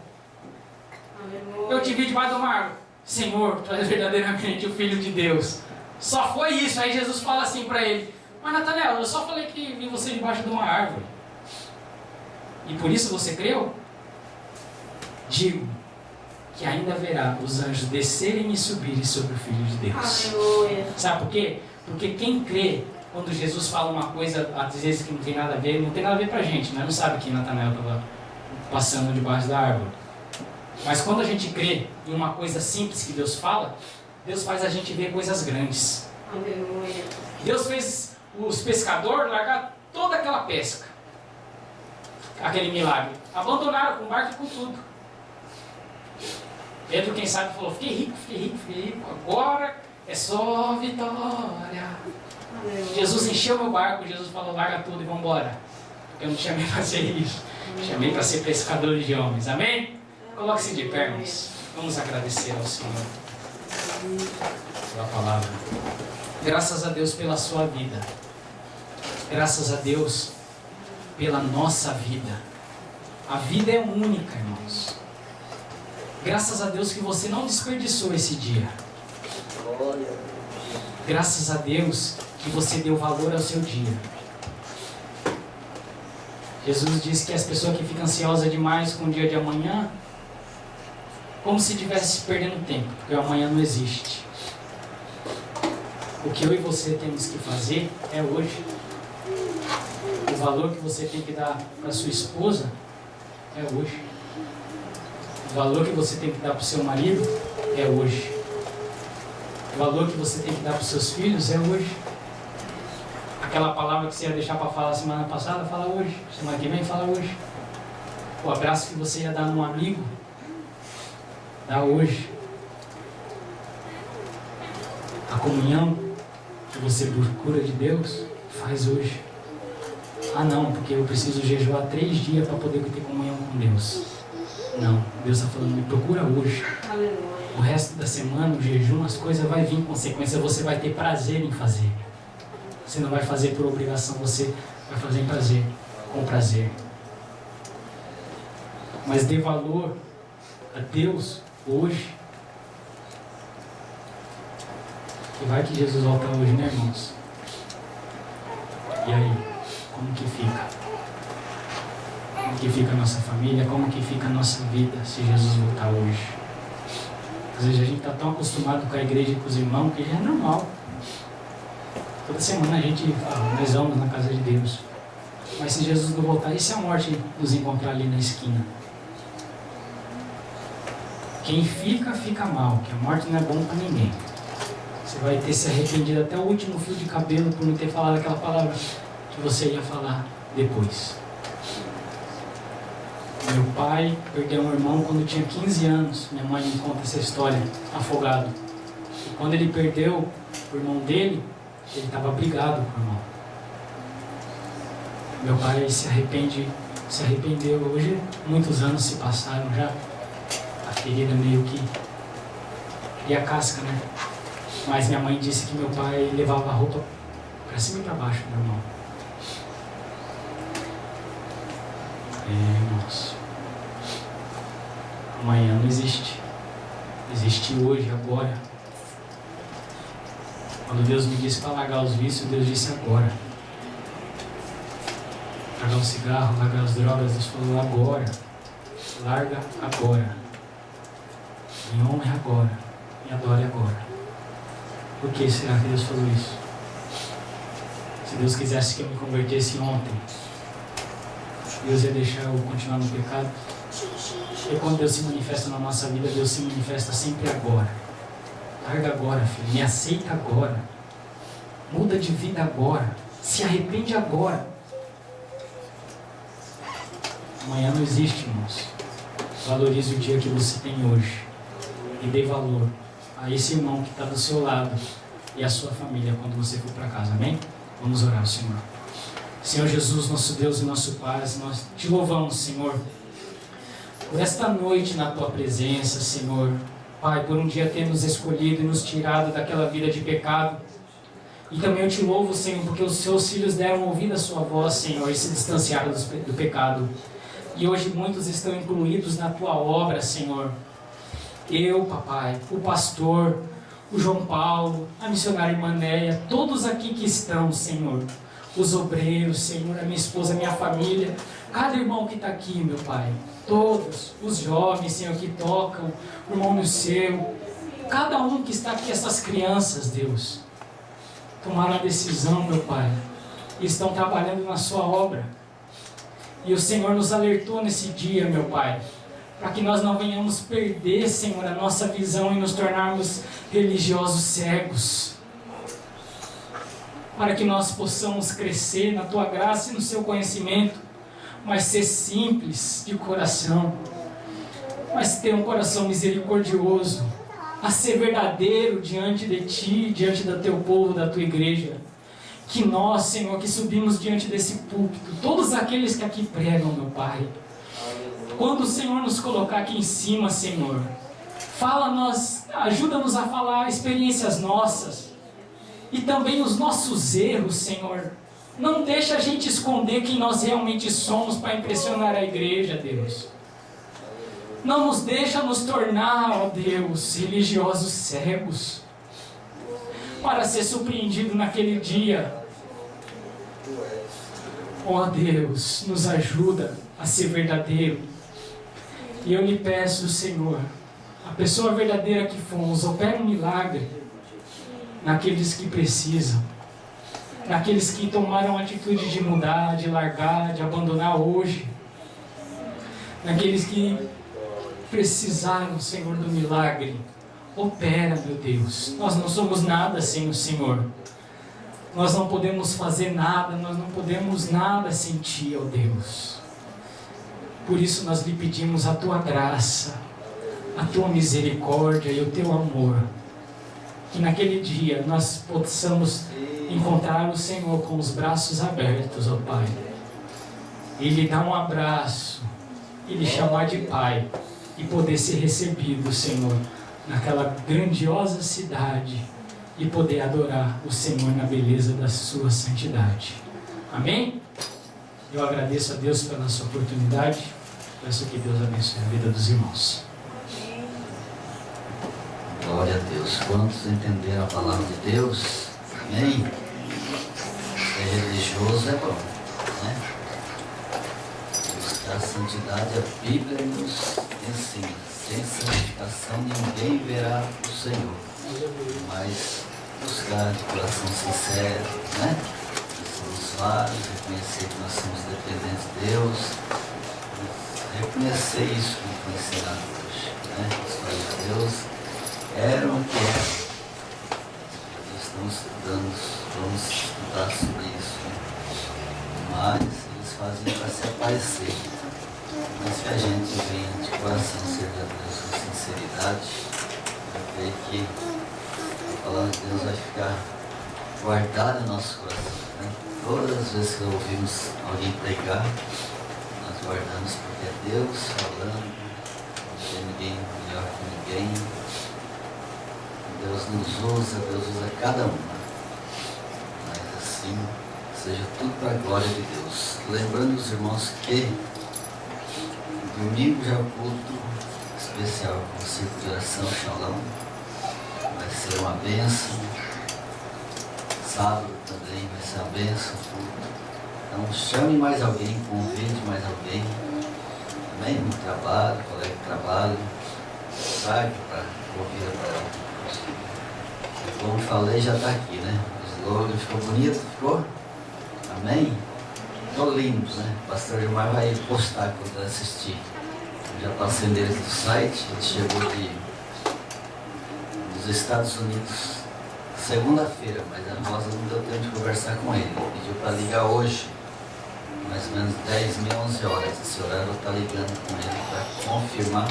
Eu te vi debaixo de uma árvore. Senhor, tu és verdadeiramente o Filho de Deus. Só foi isso. Aí Jesus fala assim para ele, mas Natanael, eu só falei que vi você debaixo de uma árvore. E por isso você creu? Digo que ainda haverá os anjos descerem e subirem sobre o Filho de Deus. Aleluia. Sabe por quê? Porque quem crê, quando Jesus fala uma coisa, às vezes que não tem nada a ver, não tem nada a ver pra gente, né? Não sabe que Natanael estava passando debaixo da árvore. Mas quando a gente crê em uma coisa simples que Deus fala, Deus faz a gente ver coisas grandes. Aleluia. Deus fez os pescadores largar toda aquela pesca. Aquele milagre. Abandonaram com o barco e com tudo. Pedro, quem sabe, falou, fiquei rico. Agora é só vitória. Jesus encheu meu barco, Jesus falou, larga tudo e vamos embora. Porque eu não te chamei para ser isso. Chamei para ser pescadores de homens. Amém? Coloque-se de pé, irmãos. Vamos agradecer ao Senhor pela palavra. Graças a Deus pela sua vida. Graças a Deus pela nossa vida. A vida é única, irmãos. Graças a Deus que você não desperdiçou esse dia. Graças a Deus que você deu valor ao seu dia. Jesus disse que as pessoas que ficam ansiosas demais com o dia de amanhã, como se estivesse perdendo tempo, porque o amanhã não existe. O que eu e você temos que fazer é hoje. O valor que você tem que dar para sua esposa é hoje. O valor que você tem que dar para o seu marido é hoje. O valor que você tem que dar para os seus filhos é hoje. Aquela palavra que você ia deixar para falar semana passada, fala hoje. Semana que vem, fala hoje. O abraço que você ia dar num amigo, dá hoje. A comunhão que você procura de Deus, faz hoje. Ah não, porque eu preciso jejuar 3 dias para poder ter comunhão com Deus. Não, Deus está falando, me procura hoje. Aleluia. O resto da semana, o jejum, as coisas vai vir em consequência, você vai ter prazer em fazer. Você não vai fazer por obrigação, você vai fazer em prazer, com prazer. Mas dê valor a Deus hoje. E vai que Jesus volta hoje, né, irmãos? E aí, como que fica? Como que fica a nossa família? Como que fica a nossa vida se Jesus voltar hoje? Às vezes a gente está tão acostumado com a igreja e com os irmãos que já é normal. Toda semana a gente fala, nós vamos na casa de Deus. Mas se Jesus não voltar, e se a morte nos encontrar ali na esquina? Quem fica, fica mal, que a morte não é bom para ninguém. Você vai ter se arrependido até o último fio de cabelo por não ter falado aquela palavra que você ia falar depois. Meu pai perdeu um irmão quando tinha 15 anos. Minha mãe me conta essa história, afogado. E quando ele perdeu o irmão dele, ele estava brigado com o irmão. Meu pai se arrependeu. Hoje, muitos anos se passaram já. A ferida meio que... E a casca, né? Mas minha mãe disse que meu pai levava a roupa para cima e para baixo do irmão. Irmãos, amanhã não existe. Existe hoje, agora. Quando Deus me disse para largar os vícios, Deus disse agora. Largar o cigarro, largar as drogas, Deus falou agora. Larga agora. Em honra agora. Me adore agora. Por que será que Deus falou isso? Se Deus quisesse que eu me convertesse ontem, Deus ia deixar eu continuar no pecado? E quando Deus se manifesta na nossa vida, Deus se manifesta sempre agora. Larga agora, filho. Me aceita agora. Muda de vida agora. Se arrepende agora. Amanhã não existe, irmãos. Valorize o dia que você tem hoje. E dê valor a esse irmão que está do seu lado e a sua família quando você for para casa. Amém? Vamos orar ao Senhor. Senhor Jesus, nosso Deus e nosso Pai, nós te louvamos, Senhor, por esta noite na Tua presença, Senhor. Pai, por um dia ter nos escolhido e nos tirado daquela vida de pecado. E também eu te louvo, Senhor, porque os seus filhos deram ouvido à sua voz, Senhor, e se distanciaram do pecado. E hoje muitos estão incluídos na Tua obra, Senhor. Eu, papai, o pastor, o João Paulo, a missionária Manéia, todos aqui que estão, Senhor. Os obreiros, Senhor, a minha esposa, a minha família, cada irmão que está aqui, meu Pai. Todos, os jovens, Senhor, que tocam, o irmão do seu, cada um que está aqui, essas crianças, Deus, tomaram a decisão, meu Pai, e estão trabalhando na sua obra. E o Senhor nos alertou nesse dia, meu Pai, para que nós não venhamos perder, Senhor, a nossa visão e nos tornarmos religiosos cegos. Para que nós possamos crescer na Tua graça e no Seu conhecimento, mas ser simples de coração, mas ter um coração misericordioso, a ser verdadeiro diante de Ti, diante do Teu povo, da Tua igreja. Que nós, Senhor, que subimos diante desse púlpito, todos aqueles que aqui pregam, meu Pai, quando o Senhor nos colocar aqui em cima, Senhor, ajuda-nos a falar experiências nossas, e também os nossos erros, Senhor. Não deixa a gente esconder quem nós realmente somos para impressionar a igreja, Deus. Não nos deixa nos tornar, ó Deus, religiosos cegos, para ser surpreendido naquele dia. Ó Deus, nos ajuda a ser verdadeiro. E eu lhe peço, Senhor, a pessoa verdadeira que fomos, opera um milagre naqueles que precisam, naqueles que tomaram a atitude de mudar, de largar, de abandonar hoje, naqueles que precisaram, Senhor, do milagre. Opera, meu Deus. Nós não somos nada sem o Senhor. Nós não podemos fazer nada, nós não podemos nada sem Ti, ó Deus. Por isso nós lhe pedimos a Tua graça, a Tua misericórdia e o Teu amor. Que naquele dia nós possamos encontrar o Senhor com os braços abertos, ó Pai. E lhe dar um abraço, e lhe chamar de Pai, e poder ser recebido, Senhor, naquela grandiosa cidade, e poder adorar o Senhor na beleza da sua santidade. Amém? Eu agradeço a Deus pela sua oportunidade. Peço que Deus abençoe a vida dos irmãos. Glória a Deus. Quantos entenderam a palavra de Deus? Amém? Ser religioso é bom, né? Buscar a santidade, a Bíblia nos ensina. Sem santificação ninguém verá o Senhor. Mas buscar de coração sincero, né? Nós somos vários, reconhecer que nós somos dependentes de Deus, reconhecer isso que foi ensinado hoje, né? A história de Deus eram o que eram. Estamos estudando, vamos estudar sobre isso, né? Mas eles faziam para se aparecer. Mas se a gente vem de coração servir a Deus com sinceridade, eu creio que a palavra de Deus vai ficar guardada em nosso coração, né? Todas as vezes que ouvimos alguém pregar, nós guardamos porque é Deus falando, não tem ninguém melhor que ninguém. Deus nos usa, Deus usa cada uma. Mas assim, seja tudo para a glória de Deus. Lembrando os irmãos que domingo já é o culto especial com o Círculo de Oração Shalom. Vai ser uma bênção. Sábado também vai ser uma bênção. Então chame mais alguém, convide mais alguém. Também no trabalho, colega de trabalho. Traga para ouvir a palavra. Como falei, já está aqui, né? O slogan ficou bonito, ficou? Amém? Ficou lindo, né? O pastor Gilmar vai postar quando assistir. Eu já passei endereço do site, ele chegou dos Estados Unidos segunda-feira, mas a Rosa não deu tempo de conversar com ele. Ele pediu para ligar hoje, mais ou menos 10h, 11 horas. Esse horário eu vou estar ligando com ele para confirmar.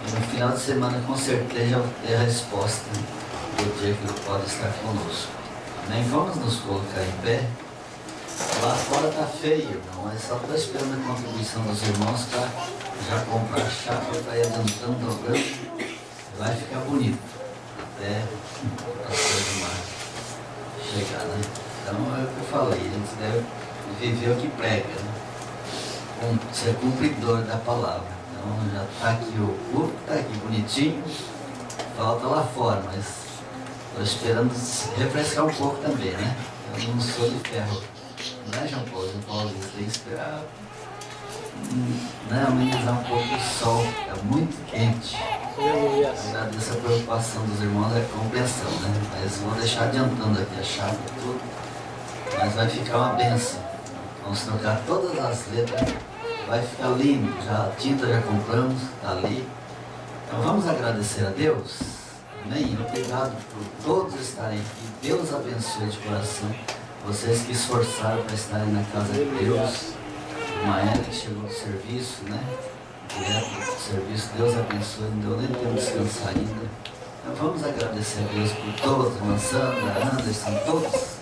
E no final de semana, com certeza, eu vou ter a resposta do dia que ele pode estar conosco. Amém? Vamos nos colocar em pé. Lá fora está feio, irmão, mas só estou esperando a contribuição dos irmãos para já comprar a chapa para ir adiantando, dobrando. Vai ficar bonito até o pastor Gilmar chegar, né? Então é o que eu falei, a gente deve viver o que prega, né? Ser cumpridor da palavra. Então já está aqui o culto, está aqui bonitinho, falta lá fora, mas estou esperando refrescar um pouco também, né? Eu não sou de ferro, não é, João Paulo? João Paulo diz, tem que esperar, né, amenizar um pouco o sol, está muito quente. Agradeço a preocupação dos irmãos, é compreensão, né? Mas vou deixar adiantando aqui a chave e tudo, mas vai ficar uma benção. Vamos trocar todas as letras, vai ficar lindo, já a tinta já compramos, está ali. Então vamos agradecer a Deus, amém? Obrigado por todos estarem aqui, Deus abençoe de coração, vocês que esforçaram para estarem na casa de Deus. Maera que chegou do serviço, né? Direto do serviço, Deus abençoe, não deu nem tempo de descansar ainda. Então vamos agradecer a Deus por todos, irmã Sandra, Anderson, todos.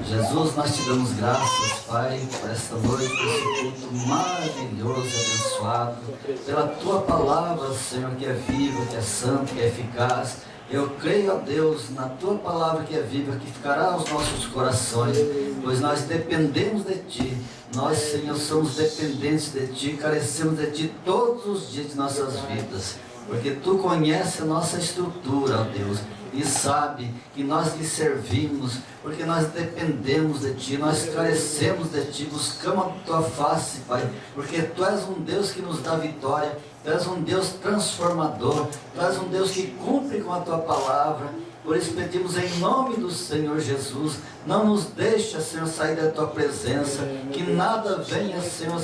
Jesus, nós te damos graças, Pai, por esta noite, por esse culto maravilhoso e abençoado, pela tua palavra, Senhor, que é viva, que é santa, que é eficaz. Eu creio, ó Deus, na tua palavra que é viva, que ficará aos nossos corações, pois nós dependemos de ti. Nós, Senhor, somos dependentes de ti, carecemos de ti todos os dias de nossas vidas, porque tu conheces a nossa estrutura, ó Deus, e sabe que nós lhe servimos, porque nós dependemos de ti, nós carecemos de ti, buscamos a tua face, Pai, porque tu és um Deus que nos dá vitória, tu és um Deus transformador, tu és um Deus que cumpre com a tua palavra. Por isso pedimos em nome do Senhor Jesus, não nos deixa, Senhor, sair da tua presença, que nada venha, Senhor,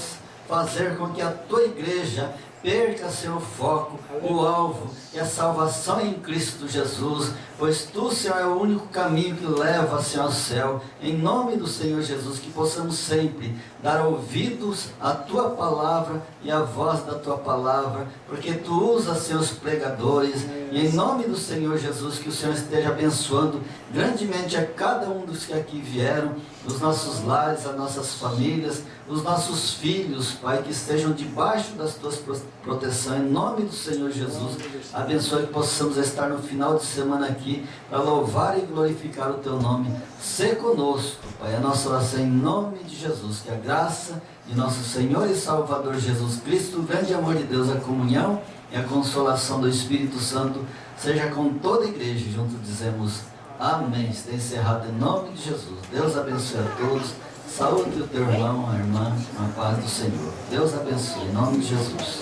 fazer com que a tua igreja perca, Senhor, o foco, o alvo, e a salvação em Cristo Jesus, pois tu, Senhor, é o único caminho que leva, Senhor, ao céu. Em nome do Senhor Jesus, que possamos sempre dar ouvidos à tua palavra e à voz da tua palavra, porque tu usas, Senhor, os pregadores, e em nome do Senhor Jesus, que o Senhor esteja abençoando grandemente a cada um dos que aqui vieram, os nossos lares, as nossas famílias, os nossos filhos, Pai, que estejam debaixo das tuas proteções, em nome do Senhor Jesus. Abençoe que possamos estar no final de semana aqui para louvar e glorificar o teu nome. Sê conosco, Pai, a nossa oração em nome de Jesus, que a graça de nosso Senhor e Salvador Jesus Cristo, o grande amor de Deus, a comunhão e a consolação do Espírito Santo seja com toda a igreja. Juntos dizemos amém. Está encerrado em nome de Jesus. Deus abençoe a todos. Saúde o teu irmão, a irmã, na paz do Senhor. Deus abençoe em nome de Jesus.